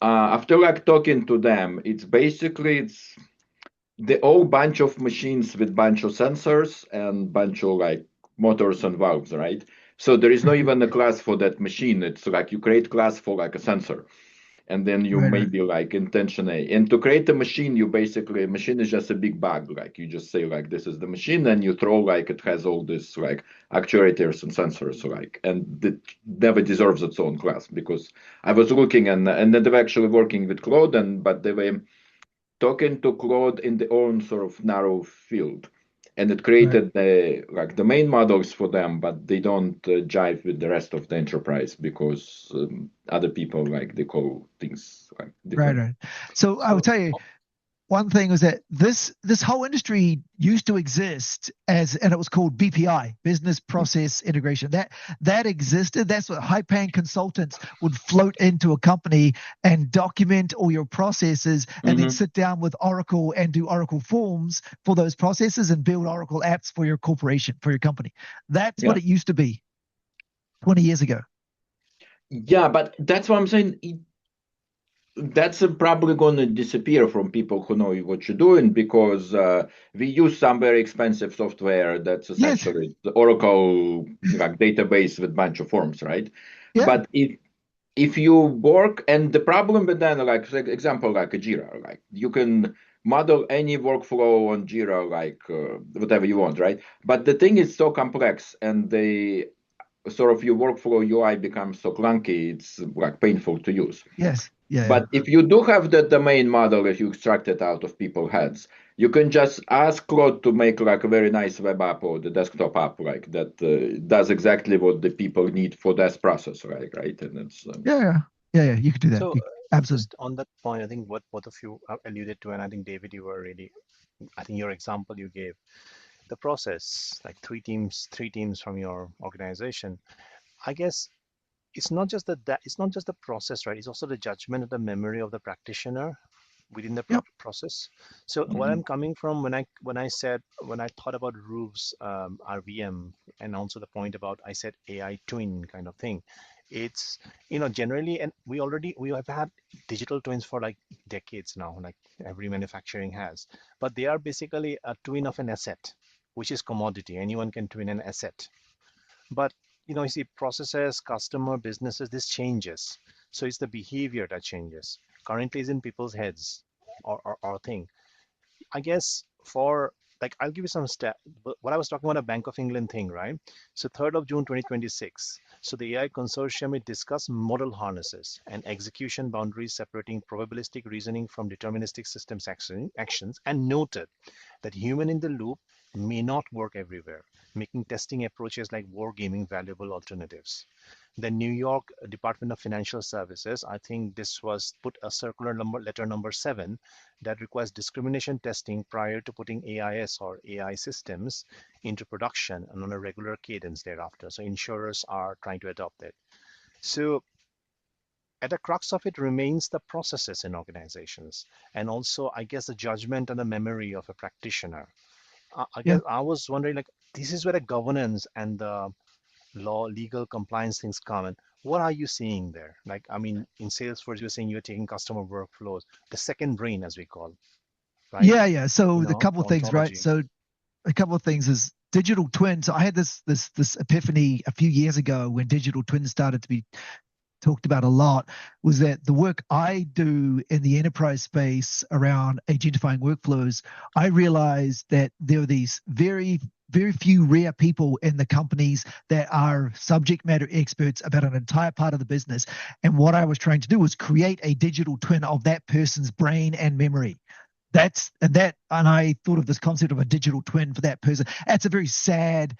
After talking to them, it's the whole bunch of machines with bunch of sensors and bunch of motors and valves, right? So there is not even a class for that machine. It's you create class for a sensor, and then you maybe intentionally. And to create a machine, you basically, a machine is just a big bag. You just say this is the machine, and you throw it has all this actuators and sensors, and it never deserves its own class. Because I was looking and they were actually working with Claude, but they were talking to Claude in their own sort of narrow field, and it created the main models for them, but they don't jive with the rest of the enterprise because other people they call things different. Right. So I will tell you, one thing was that this whole industry used to exist and it was called BPI, Business Process Integration. That existed. That's what high-paying consultants would float into a company and document all your processes, and then sit down with Oracle and do Oracle forms for those processes and build Oracle apps for your corporation, for your company. That's what it used to be 20 years ago. Yeah, but that's what I'm saying. That's probably going to disappear from people who know what you're doing, because we use some very expensive software that's essentially the Oracle database with a bunch of forms, right? Yeah. But if you work, and the problem with that, for example, a Jira, you can model any workflow on Jira, whatever you want, right? But the thing is so complex, and the sort of your workflow UI becomes so clunky, it's painful to use. Yes. Yeah. But if you do have the domain model, if you extract it out of people's heads, you can just ask Claude to make a very nice web app or the desktop app that does exactly what the people need for this process, right? And it's yeah, you could do that. So absolutely. just on that point, I think what both of you alluded to, and I think David, I think your example you gave, the process, three teams from your organization, I guess it's not just the process, right? It's also the judgment and the memory of the practitioner within the Yep. process. So where I'm coming from when I thought about Ruest's RVM, and also the point about I said AI twin kind of thing, it's generally, and we have had digital twins for like decades now, like every manufacturing has, but they are basically a twin of an asset, which is commodity. Anyone can twin an asset, but you see, processes, customer, businesses, this changes. So it's the behavior that changes. Currently, is in people's heads or thing. I guess for like I'll give you some stat. What I was talking about a Bank of England thing, right? So 3rd of June 2026. So the AI consortium it discussed model harnesses and execution boundaries separating probabilistic reasoning from deterministic systems actions, and noted that human in the loop may not work everywhere, making testing approaches like wargaming valuable alternatives. The New York Department of Financial Services, I think this was put a circular letter number 7 that requires discrimination testing prior to putting AIS or AI systems into production and on a regular cadence thereafter. So insurers are trying to adopt it. So at the crux of it remains the processes in organizations, and also I guess the judgment and the memory of a practitioner. I Yeah. guess I was wondering, like, this is where the governance and the legal compliance things come in. What are you seeing there? Like, I mean, in Salesforce, you're saying you're taking customer workflows, the second brain, as we call, right? Yeah. So the couple of things, right? Ontology. So a couple of things is digital twins. So I had this epiphany a few years ago when digital twins started to be talked about a lot, was that the work I do in the enterprise space around agentifying workflows, I realized that there are these very few rare people in the companies that are subject matter experts about an entire part of the business. And what I was trying to do was create a digital twin of that person's brain and memory. And I thought of this concept of a digital twin for that person. That's a very sad,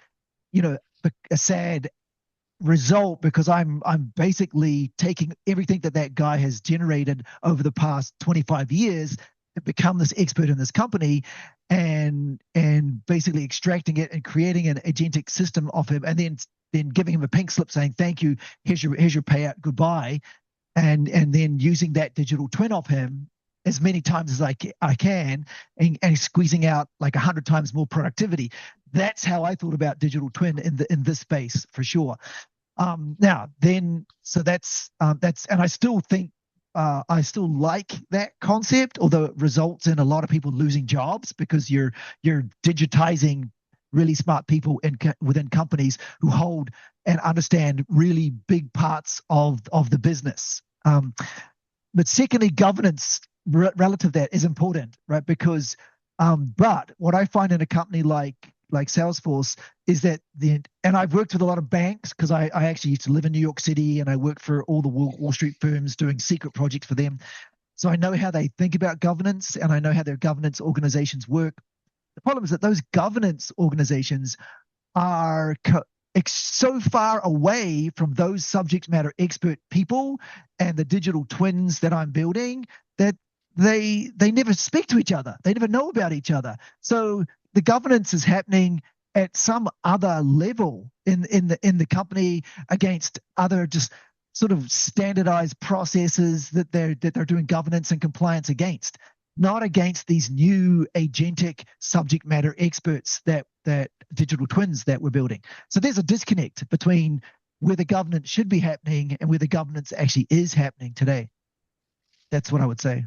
a sad result, because I'm basically taking everything that guy has generated over the past 25 years to become this expert in this company, and basically extracting it and creating an agentic system of him, and then giving him a pink slip saying thank you, here's your payout, goodbye, and then using that digital twin of him as many times as I can, and squeezing out like 100 times more productivity. That's how I thought about digital twin in this space, for sure. And I still think I still like that concept, although it results in a lot of people losing jobs, because you're digitizing really smart people within companies who hold and understand really big parts of the business. But secondly, governance relative to that is important, right? Because but what I find in a company like Salesforce is that and I've worked with a lot of banks, because I actually used to live in New York City, and I worked for all the Wall Street firms doing secret projects for them. So I know how they think about governance, and I know how their governance organizations work. The problem is that those governance organizations are so far away from those subject matter expert people and the digital twins that I'm building that they never speak to each other. They never know about each other. So the governance is happening at some other level in the company against other just sort of standardized processes that they're doing governance and compliance against, not against these new agentic subject matter experts that digital twins that we're building. So there's a disconnect between where the governance should be happening and where the governance actually is happening today. That's what I would say.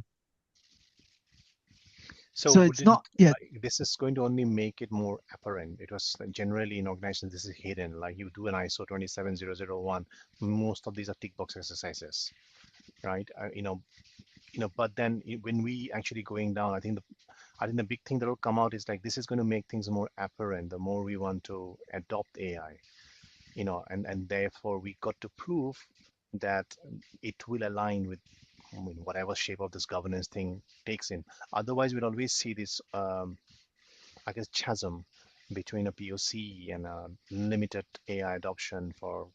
So it's not, yeah. This is going to only make it more apparent. It was generally in organizations, this is hidden. Like you do an ISO 27001, most of these are tick box exercises, right? But then when we actually going down, I think the big thing that will come out is like, this is going to make things more apparent the more we want to adopt AI, and therefore we got to prove that it will align with whatever shape of this governance thing takes in. Otherwise, we'll always see this, I guess, chasm between a POC and a limited AI adoption for,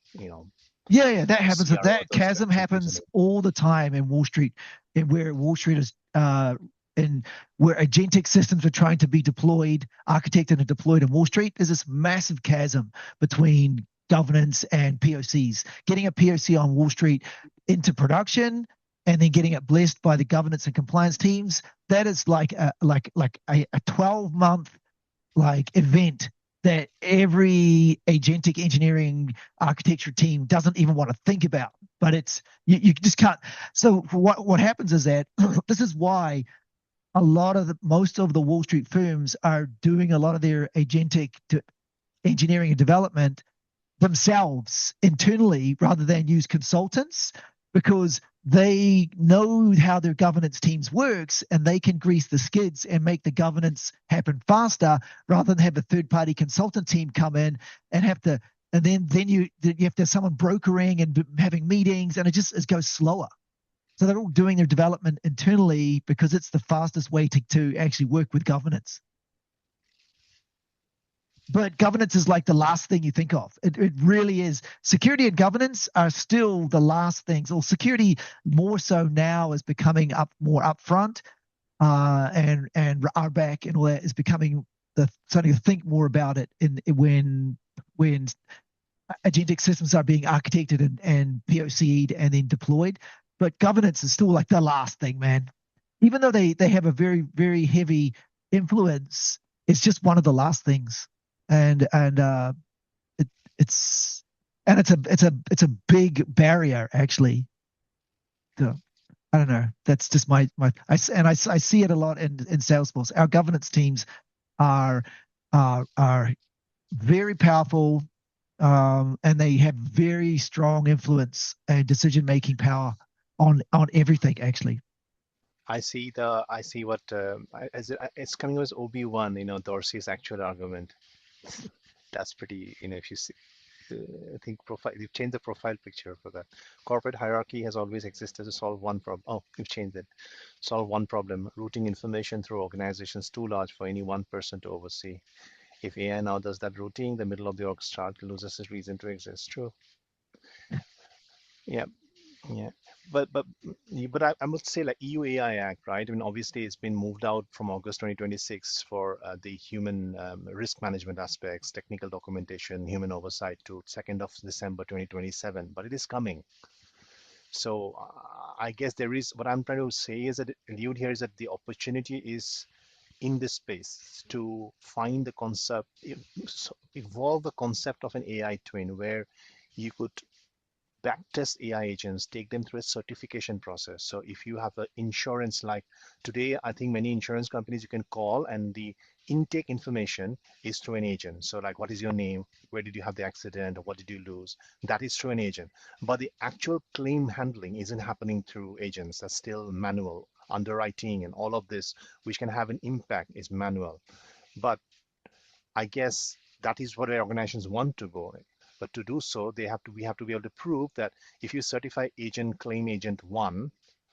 Yeah, that happens. CRO, That those chasm happens all the time in Wall Street, and where Wall Street is, and where agentic systems are trying to be deployed, architected and deployed in Wall Street. There's this massive chasm between governance and POCs. Getting a POC on Wall Street into production and then getting it blessed by the governance and compliance teams, that is like a 12-month like event that every agentic engineering architecture team doesn't even want to think about. But it's you just can't. So what happens is that this is why most of the Wall Street firms are doing a lot of their agentic engineering and development themselves internally rather than use consultants, because they know how their governance teams works and they can grease the skids and make the governance happen faster rather than have a third-party consultant team come in and have to, and then you have to have someone brokering and having meetings, and it goes slower. So they're all doing their development internally because it's the fastest way to actually work with governance. But governance is like the last thing you think of. It really is. Security and governance are still the last things. Or security more so now is becoming more upfront, and RBAC and all that is becoming something to think more about it when agentic systems are being architected and POC'd and then deployed. But governance is still like the last thing, man. Even though they have a very, very heavy influence, it's just one of the last things. And it's a big barrier actually. So I don't know. That's just I see it a lot in Salesforce. Our governance teams are very powerful, and they have very strong influence and decision making power on everything actually. I see what it's coming as OB1, Dorsey's actual argument. That's pretty, if you see, I think you've changed the profile picture for that. Corporate hierarchy has always existed to solve one problem. Oh, you've changed it. Solve one problem. Routing information through organizations too large for any one person to oversee. If AI now does that routing, the middle of the org chart loses its reason to exist. True. Yeah. Yeah, but I must say, like EU AI Act, right? I mean, obviously it's been moved out from August 2026 for the human risk management aspects, technical documentation, human oversight to 2nd of December 2027, but it is coming. So I guess what I'm trying to say is that allude here is that the opportunity is in this space to find the concept, evolve the concept of an AI twin where you could backtest AI agents, take them through a certification process. So if you have an insurance, like today, I think many insurance companies you can call and the intake information is through an agent. So like, what is your name? Where did you have the accident? Or what did you lose? That is through an agent. But the actual claim handling isn't happening through agents. That's still manual. Underwriting and all of this, which can have an impact, is manual. But I guess that is what organizations want to go. But to do so, we have to be able to prove that if you certify claim agent 1,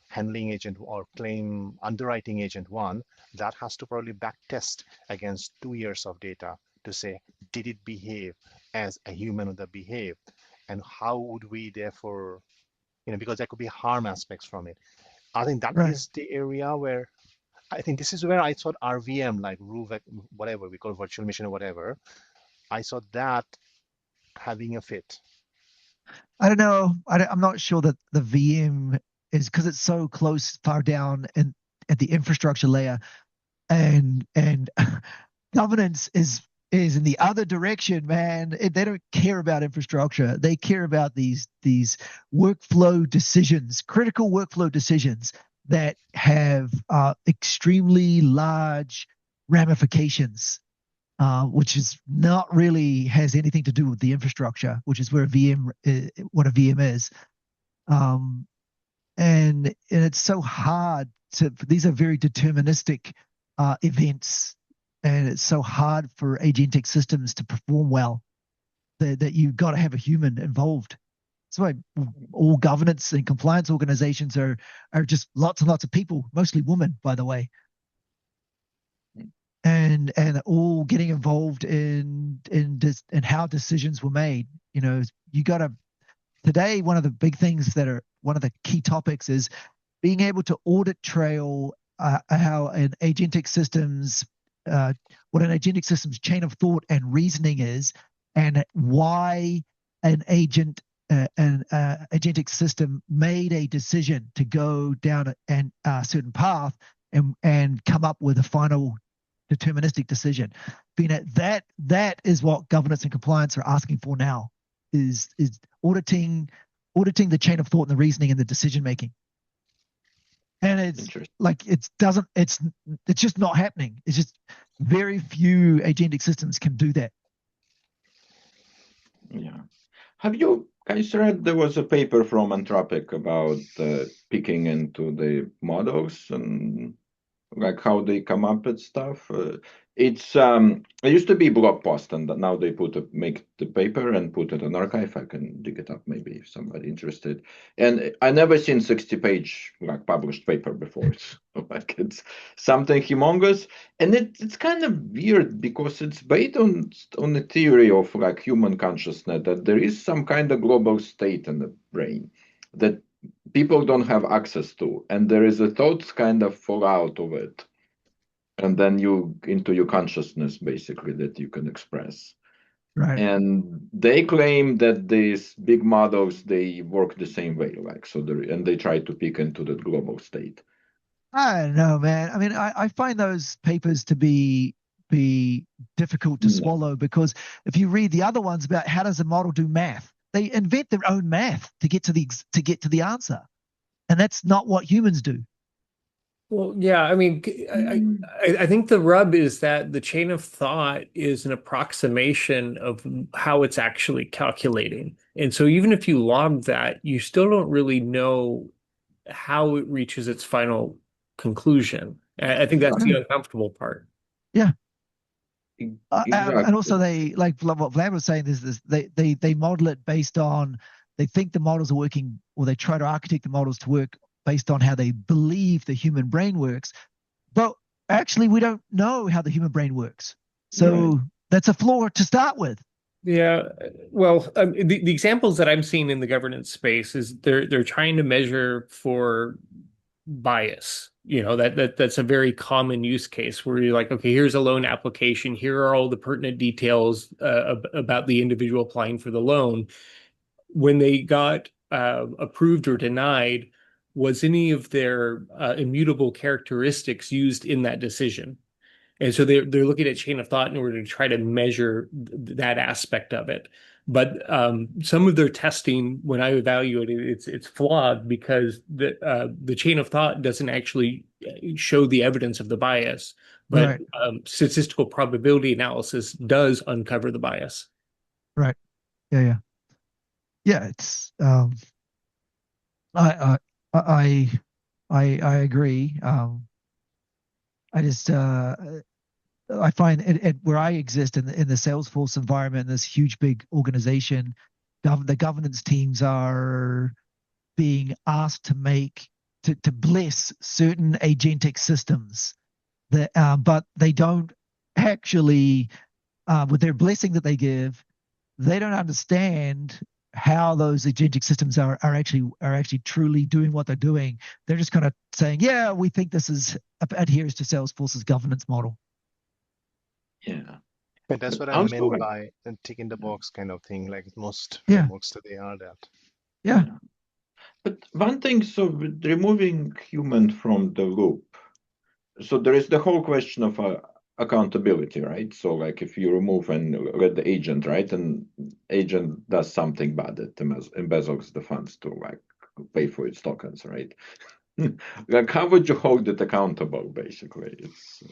handling agent or claim underwriting agent 1, that has to probably back test against 2 years of data to say, did it behave as a human would have behaved? And how would we therefore, because there could be harm aspects from it. I think that is the area where I think this is where I thought RVM, like whatever we call virtual machine or whatever, I saw that having a fit. I don't know. I'm not sure that the VM is, because it's so close, far down at the infrastructure layer, and governance is in the other direction, man. They don't care about infrastructure. They care about these workflow decisions, critical workflow decisions that have extremely large ramifications. Which is not really has anything to do with the infrastructure, which is where what a VM is. And it's so hard these are very deterministic events, and it's so hard for agentic systems to perform well that you've got to have a human involved. That's why all governance and compliance organizations are just lots and lots of people, mostly women, by the way. And all getting involved in how decisions were made. You got to today. One of the big things that are one of the key topics is being able to audit trail how an agentic system's what an agentic system's chain of thought and reasoning is, and why an agent an agentic system made a decision to go down a certain path and come up with a final deterministic decision. That is what governance and compliance are asking for now, is auditing the chain of thought and the reasoning and the decision making. And it's like it's just not happening. It's just very few agentic systems can do that. Yeah. Have you guys read, there was a paper from Anthropic about picking into the models and like how they come up with stuff? It used to be blog post, and now they make the paper and put it on archive. I can dig it up maybe if somebody interested. And I never seen 60-page like published paper before. So like it's something humongous, and it's kind of weird because it's based on the theory of like human consciousness, that there is some kind of global state in the brain that people don't have access to, and there is a thoughts kind of fall out of it, and then you into your consciousness basically that you can express. Right. And they claim that these big models, they work the same way, like so and they try to peek into the global state. I don't know, man. I mean, I find those papers to be difficult to swallow, because if you read the other ones about how does a model do math, they invent their own math to get to the answer, and that's not what humans do. Well, yeah, I mean, I think the rub is that the chain of thought is an approximation of how it's actually calculating. And so even if you log that, you still don't really know how it reaches its final conclusion. I think that's the uncomfortable part. Yeah. Exactly. And also they, like what Vlad was saying, they model it based on, they think the models are working, or they try to architect the models to work based on how they believe the human brain works. But actually, we don't know how the human brain works. So that's a flaw to start with. Yeah, well, the examples that I'm seeing in the governance space is they're trying to measure for bias. You know, that's a very common use case where you're like, okay, here's a loan application. Here are all the pertinent details about the individual applying for the loan. When they got approved or denied, was any of their immutable characteristics used in that decision? And so they're looking at chain of thought in order to try to measure that aspect of it. But some of their testing, when I evaluated it, it's flawed because the chain of thought doesn't actually show the evidence of the bias, but statistical probability analysis does uncover the bias. Right. Yeah. It's I agree. I just I find it where I exist in the Salesforce environment, this huge big organization, the governance teams are being asked to bless certain agentic systems that, but they don't actually, with their blessing that they give, they don't understand how those agentic systems are actually truly doing what they're doing. They're just kind of saying, yeah, we think this adheres to Salesforce's governance model. Yeah. But that's what I meant by the tick in the box kind of thing, like most frameworks they are that. Yeah. But one thing, so with removing human from the loop, so there is the whole question of accountability, right? So like if you remove and let the agent, right, and agent does something bad, it embezzles the funds to like pay for its tokens, right? Like how would you hold it accountable, basically? It's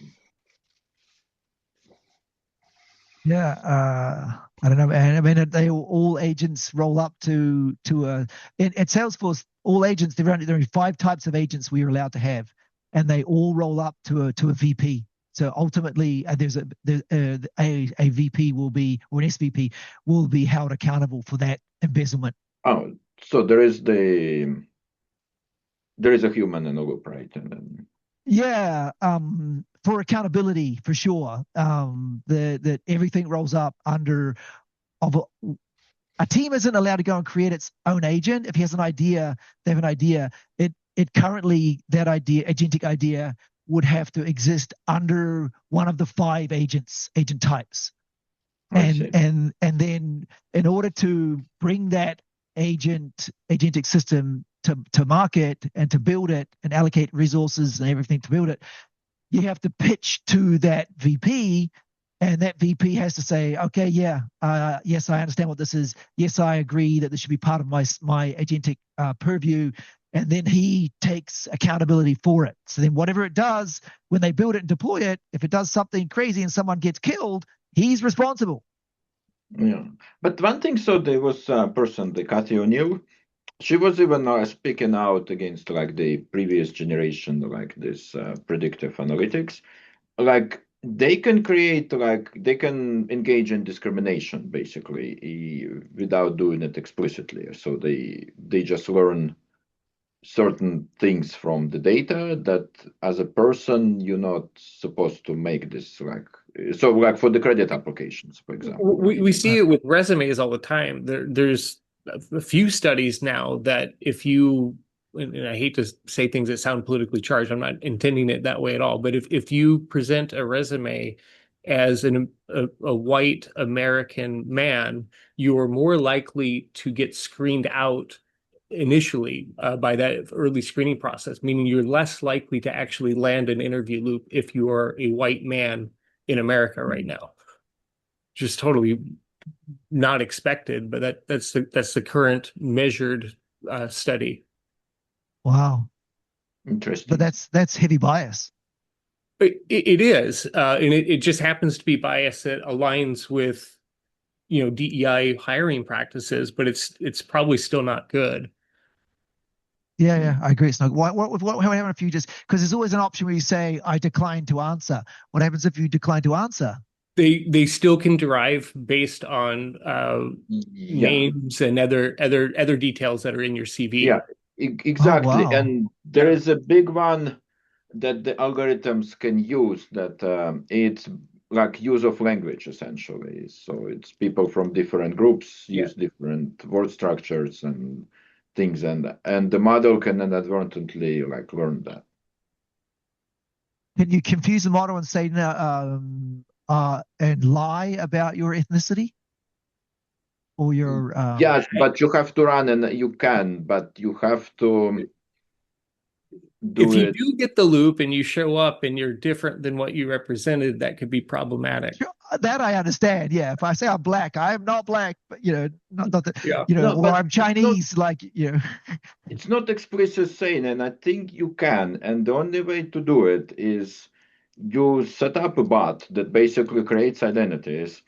I don't know. And I mean, they all agents roll up to at Salesforce. All agents, there are 5 types of agents we are allowed to have, and they all roll up to a VP. So ultimately, there's a VP will be, or an SVP will be held accountable for that embezzlement. Oh, so there is a human in the loop, right? And then for accountability, for sure. That everything rolls up under a team isn't allowed to go and create its own agent. If he has an idea, they have an idea. It currently, that idea, agentic idea, would have to exist under one of the 5 agent types. And then in order to bring that agentic system to market and to build it and allocate resources and everything to build it, you have to pitch to that VP, and that VP has to say, okay, yeah, yes, I understand what this is. Yes, I agree that this should be part of my agentic purview. And then he takes accountability for it. So then whatever it does, when they build it and deploy it, if it does something crazy and someone gets killed, he's responsible. Yeah, but one thing, so there was a person, the Cathy O'Neill, she was even speaking out against like the previous generation, like this predictive analytics. Like they can create, like they can engage in discrimination basically without doing it explicitly. So they just learn certain things from the data that as a person you're not supposed to make this, like, so like for the credit applications, for example. We see it with resumes all the time. There's a few studies now that if you, and I hate to say things that sound politically charged, I'm not intending it that way at all, but if you present a resume as a white American man, you are more likely to get screened out initially by that early screening process, meaning you're less likely to actually land an interview loop if you are a white man in America right now. Just totally not expected, but that's the current measured study. Wow. Interesting. But that's heavy bias. It is, and it just happens to be bias that aligns with, DEI hiring practices, but it's probably still not good. Yeah, I agree. It's not. What happens if you just, because there's always an option where you say, I decline to answer. What happens if you decline to answer? They still can derive based on names and other details that are in your CV. Yeah, exactly. Oh, wow. And there is a big one that the algorithms can use that it's like use of language essentially. So it's people from different groups use different word structures and things, and the model can inadvertently like learn that. Can you confuse the model and say and lie about your ethnicity or your? Yes, but you have to run, and you can, but you have to if you do get the loop and you show up and you're different than what you represented, that could be problematic. Sure, that I understand. Yeah, if I say I'm black, I am not black, but not that, No, or I'm Chinese, It's not explicit saying, and I think you can. And the only way to do it is you set up a bot that basically creates identities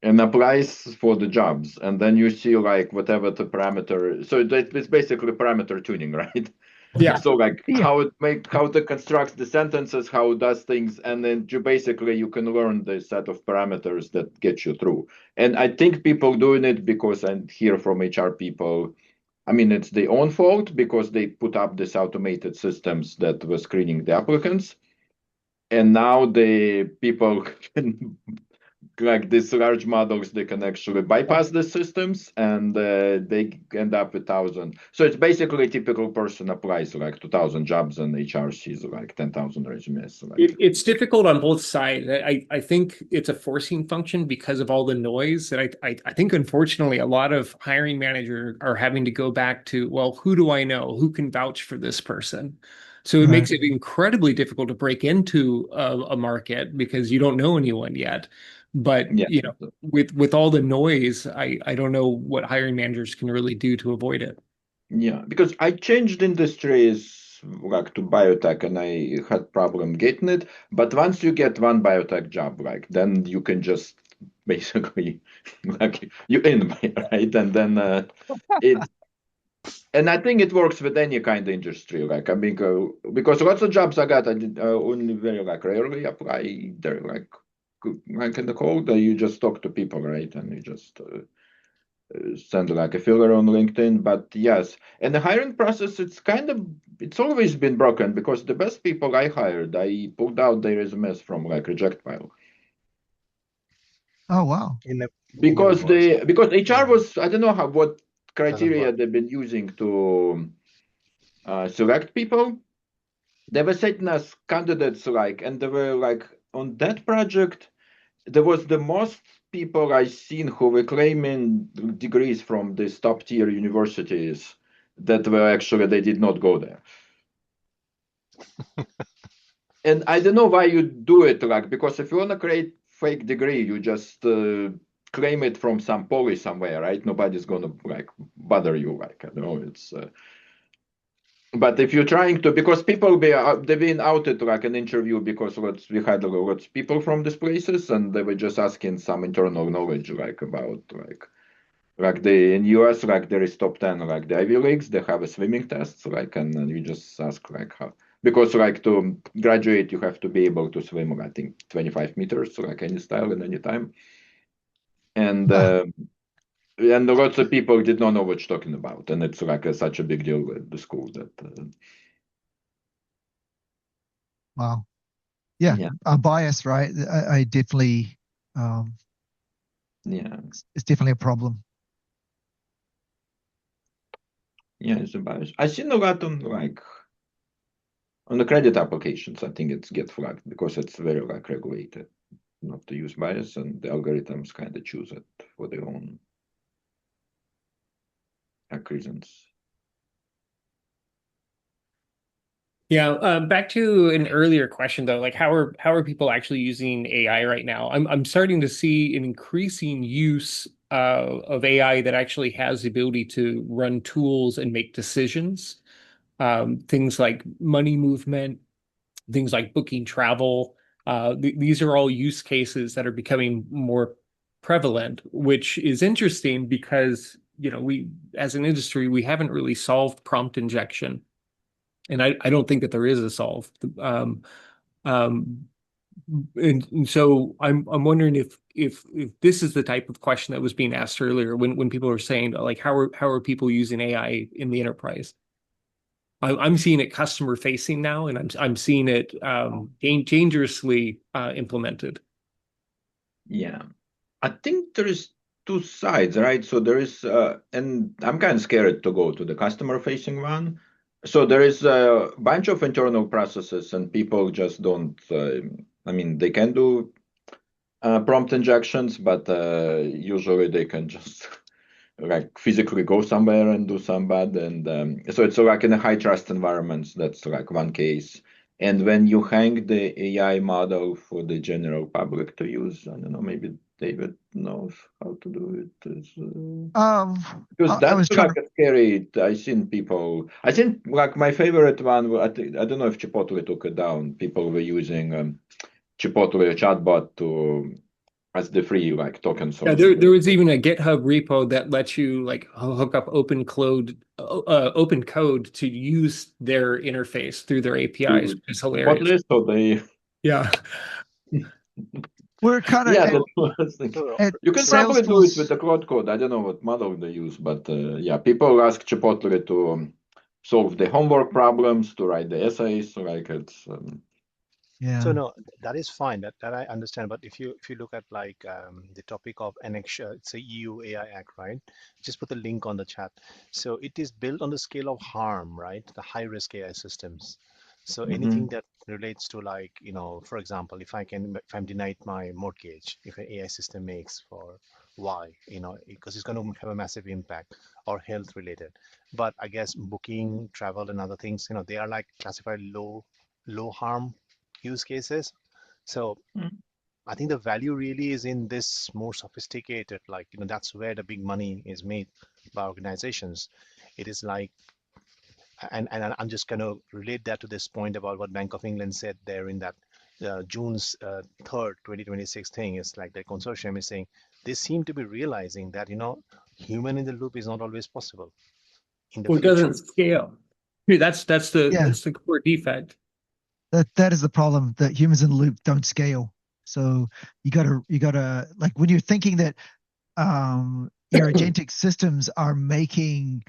and applies for the jobs, and then you see like whatever the parameter. So it's basically parameter tuning, right? Yeah. So like how it constructs the sentences, how it does things, and then you can learn the set of parameters that get you through. And I think people doing it because I hear from HR people, I mean, it's their own fault because they put up this automated systems that were screening the applicants. And now the people can, like these large models, they can actually bypass the systems, and they end up with 1,000. So it's basically a typical person applies like 2,000 jobs, and HR sees like 10,000 resumes. So it's difficult on both sides. I think it's a forcing function because of all the noise. And I think, unfortunately, a lot of hiring managers are having to go back to, well, who do I know? Who can vouch for this person? So it makes it incredibly difficult to break into a market because you don't know anyone yet. But with all the noise, I don't know what hiring managers can really do to avoid it. Yeah, because I changed industries like to biotech, and I had problem getting it. But once you get one biotech job, like then you can just basically like you in, right? And then and I think it works with any kind of industry. Like I mean, because lots of jobs I got, I did only very like rarely apply. They're like in the cold, you just talk to people, right? And you just send like a filler on LinkedIn. But yes, and the hiring process, it's always been broken because the best people I hired, I pulled out their resumes from like reject pile. Oh wow! Because HR was, I don't know what criteria they've been using to select people. They were setting us candidates like, and they were like on that project. There was the most people I've seen who were claiming degrees from these top tier universities that were actually they did not go there. And I don't know why you do it, like, because if you want to create fake degree, you just claim it from some poly somewhere, right? Nobody's gonna like bother you, like, I don't know, it's. But if you're trying to, because people they've been outed like an interview because we had lots of people from these places and they were just asking some internal knowledge like about like the in US like there is top 10 like the Ivy Leagues they have a swimming test like and you just ask like how because like to graduate you have to be able to swim I think 25 meters like any style in any time and lots of people did not know what you're talking about and it's like such a big deal at the school that. Wow. Yeah. A bias, right? I definitely, Yeah. it's definitely a problem. Yeah, it's a bias. I've seen a lot on like on the credit applications. I think it's get flagged because it's very like regulated not to use bias, and the algorithms kind of choose it for their own reasons. Yeah, back to an earlier question though, like how are people actually using AI right now? I'm starting to see an increasing use of AI that actually has the ability to run tools and make decisions. Things like money movement, things like booking travel. These are all use cases that are becoming more prevalent, which is interesting because, you know, we as an industry, we haven't really solved prompt injection. And I don't think that there is a solve. And so I'm wondering if this is the type of question that was being asked earlier when people were saying like how are people using AI in the enterprise? I'm seeing it customer facing now, and I'm seeing it dangerously implemented. Yeah, I think there is two sides, right? So there is, and I'm kind of scared to go to the customer facing one. So there is a bunch of internal processes, and people just don't. I mean, they can do prompt injections, but usually they can just like physically go somewhere and do some bad. And so it's like in a high trust environments, that's like one case. And when you hang the AI model for the general public to use, I don't know, maybe David knows how to do it. Because I that's was like trying to, a scary. I've seen people. I think like my favorite one. I don't know if Chipotle took it down. People were using Chipotle chatbot to as the free like token Yeah, source. there was even a GitHub repo that lets you like hook up open code to use their interface through their APIs, which is hilarious. Chipotle, so they. Yeah. we're kind of Yeah, at, that was at you can probably do it with Salesforce. the Claude code. I don't know what model they use, but yeah, people ask Chipotle to solve the homework problems, to write the essays, like it's. Yeah. So no, that is fine. That I understand. But if you look at like the topic of annex, it's a EU AI Act, right? Just put the link on the chat. So it is built on the scale of harm, right? The high risk AI systems. So anything that relates to like, you know, for example, if I'm denied my mortgage, if an AI system makes for why, you know, because it's going to have a massive impact, or health related. But I guess booking, travel, and other things, you know, they are like classified low harm use cases. So I think the value really is in this more sophisticated, like, you know, that's where the big money is made by organizations. It is like, and I'm just going to relate that to this point about what Bank of England said there in that June's 3rd, 2026 thing. Is like the consortium is saying they seem to be realizing that, you know, human in the loop is not always possible in the Well, it future. doesn't scale. Yeah, that's the core defect. That is the problem, that humans in the loop don't scale. So you gotta like when you're thinking that your agentic systems are making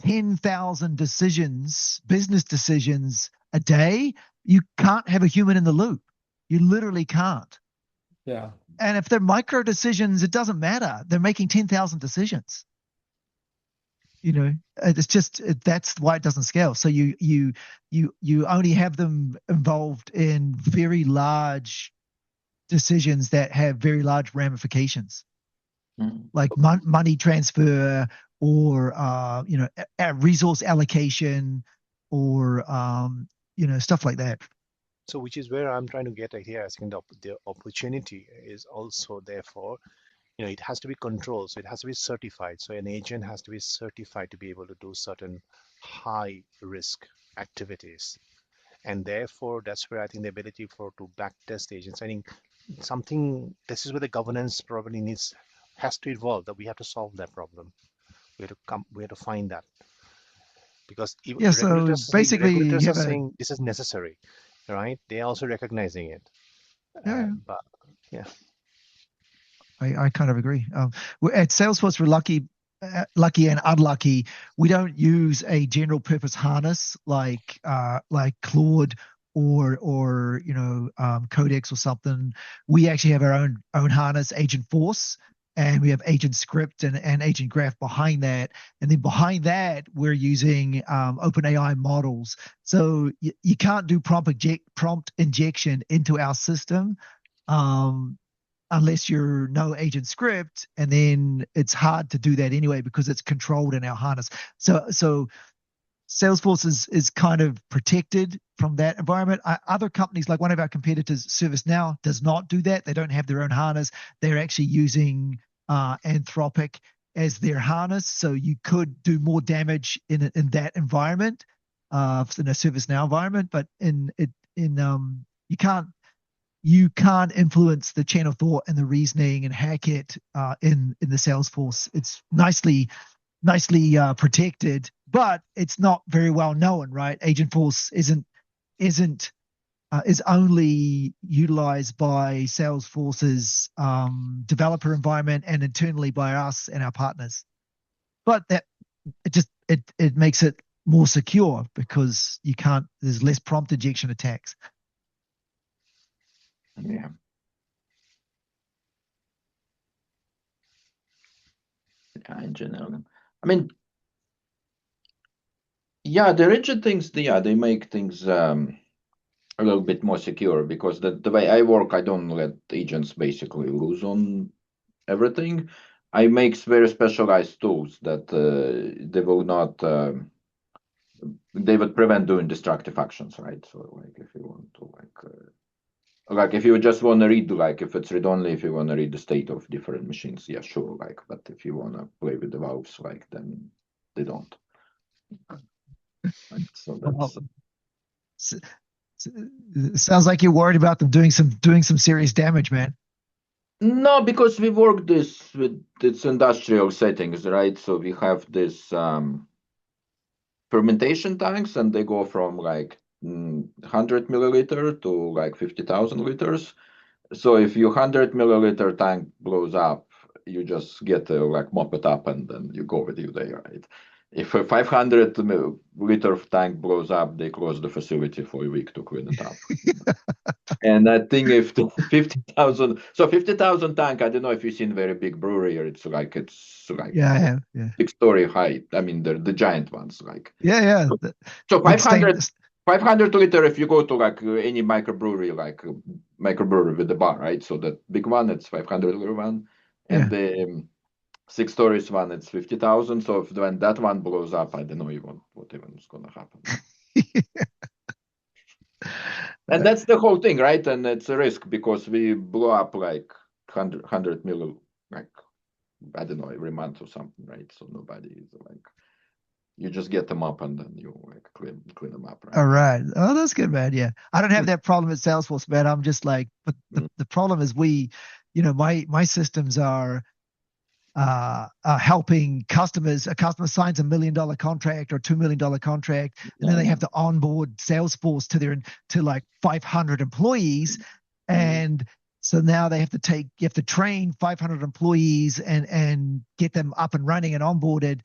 10,000 decisions, business decisions a day, you can't have a human in the loop. You literally can't. Yeah. And if they're micro decisions, it doesn't matter. They're making 10,000 decisions. You know, it's just that's why it doesn't scale. So you only have them involved in very large decisions that have very large ramifications, Mm. like money transfer or resource allocation or stuff like that. So which is where I'm trying to get at here. I think the opportunity is also therefore, it has to be controlled. So it has to be certified. So an agent has to be certified to be able to do certain high risk activities. And therefore, that's where I think the ability to backtest agents. I think this is where the governance probably has to evolve, that we have to solve that problem. We have to find that. Because Yeah, so basically regulators you are have saying this is necessary, right? They're also recognizing it. But yeah. I kind of agree. At Salesforce, we're lucky and unlucky. We don't use a general purpose harness like Claude or Codex or something. We actually have our own harness, Agent Force, and we have Agent Script and Agent Graph behind that. And then behind that, we're using OpenAI models. So you can't do prompt injection into our system. Unless you're no agent script, and then it's hard to do that anyway because it's controlled in our harness. So Salesforce is kind of protected from that environment. Other companies, like one of our competitors, ServiceNow, does not do that. They don't have their own harness. They're actually using Anthropic as their harness. So you could do more damage in that environment, in a ServiceNow environment, but you can't influence the chain of thought and the reasoning and hack it in the Salesforce. It's nicely protected, but it's not very well known, right? Agentforce is only utilized by Salesforce's developer environment and internally by us and our partners. But that it makes it more secure because there's less prompt injection attacks. Yeah. In general, I mean, the rigid things, they make things a little bit more secure because the way I work, I don't let agents basically lose on everything. I make very specialized tools that they will not. They would prevent doing destructive actions, right? So, like, if you want to, like if you just want to read, like if it's read only, if you want to read the state of different machines, yeah, sure. Like, but if you want to play with the valves, like then they don't. So that's. Sounds like you're worried about them doing some serious damage, man. No, because we work this with its industrial settings, right? So we have this fermentation tanks, and they go from like 100 milliliter to like 50,000 liters. So if your 100 milliliter tank blows up, you just get to like mop it up and then you go with you there, right? If a 500 liter tank blows up, they close the facility for a week to clean it up. And I think if 50,000, so 50,000 tank, I don't know if you've seen very big brewery, or it's like yeah, I have, yeah, 6-story height. I mean the giant ones, like yeah. So 500 liter, if you go to like any microbrewery, like microbrewery with the bar, right? So that big one, it's 500 liter one, and the 6 stories one, it's 50,000. So when that one blows up, I don't know even what even is going to happen. And that's the whole thing, right? And it's a risk because we blow up like 100 mil, like I don't know, every month or something, right? So nobody is like. You just get them up and then you like clean them up, right? All right. Oh, that's good, man. Yeah. I don't have that problem at Salesforce, man. I'm just like, but the problem is my systems are helping customers. A customer signs $1 million contract or $2 million contract, and then they have to onboard Salesforce to like 500 employees. And so now you have to train 500 employees and get them up and running and onboarded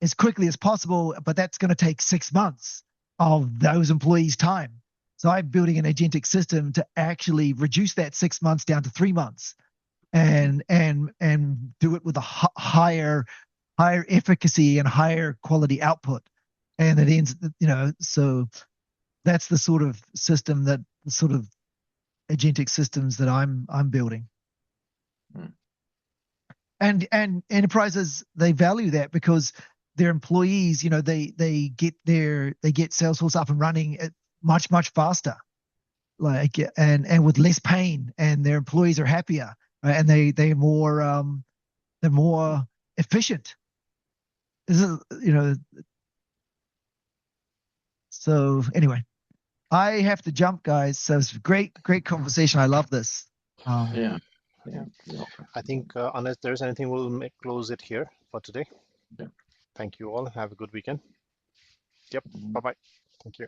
as quickly as possible, but that's going to take 6 months of those employees' time. So I'm building an agentic system to actually reduce that 6 months down to 3 months, and do it with a higher efficacy and higher quality output. And it ends, so that's the sort of system that sort of agentic systems that I'm building. Mm. And enterprises, they value that because their employees, they get Salesforce up and running much faster, like and with less pain, and their employees are happier, right? And they're more efficient. This is, so anyway, I have to jump, guys. So it's a great conversation. I love this. Yeah. I think unless there's anything, we'll close it here for today. Yeah. Thank you all. Have a good weekend. Yep. Bye-bye. Thank you.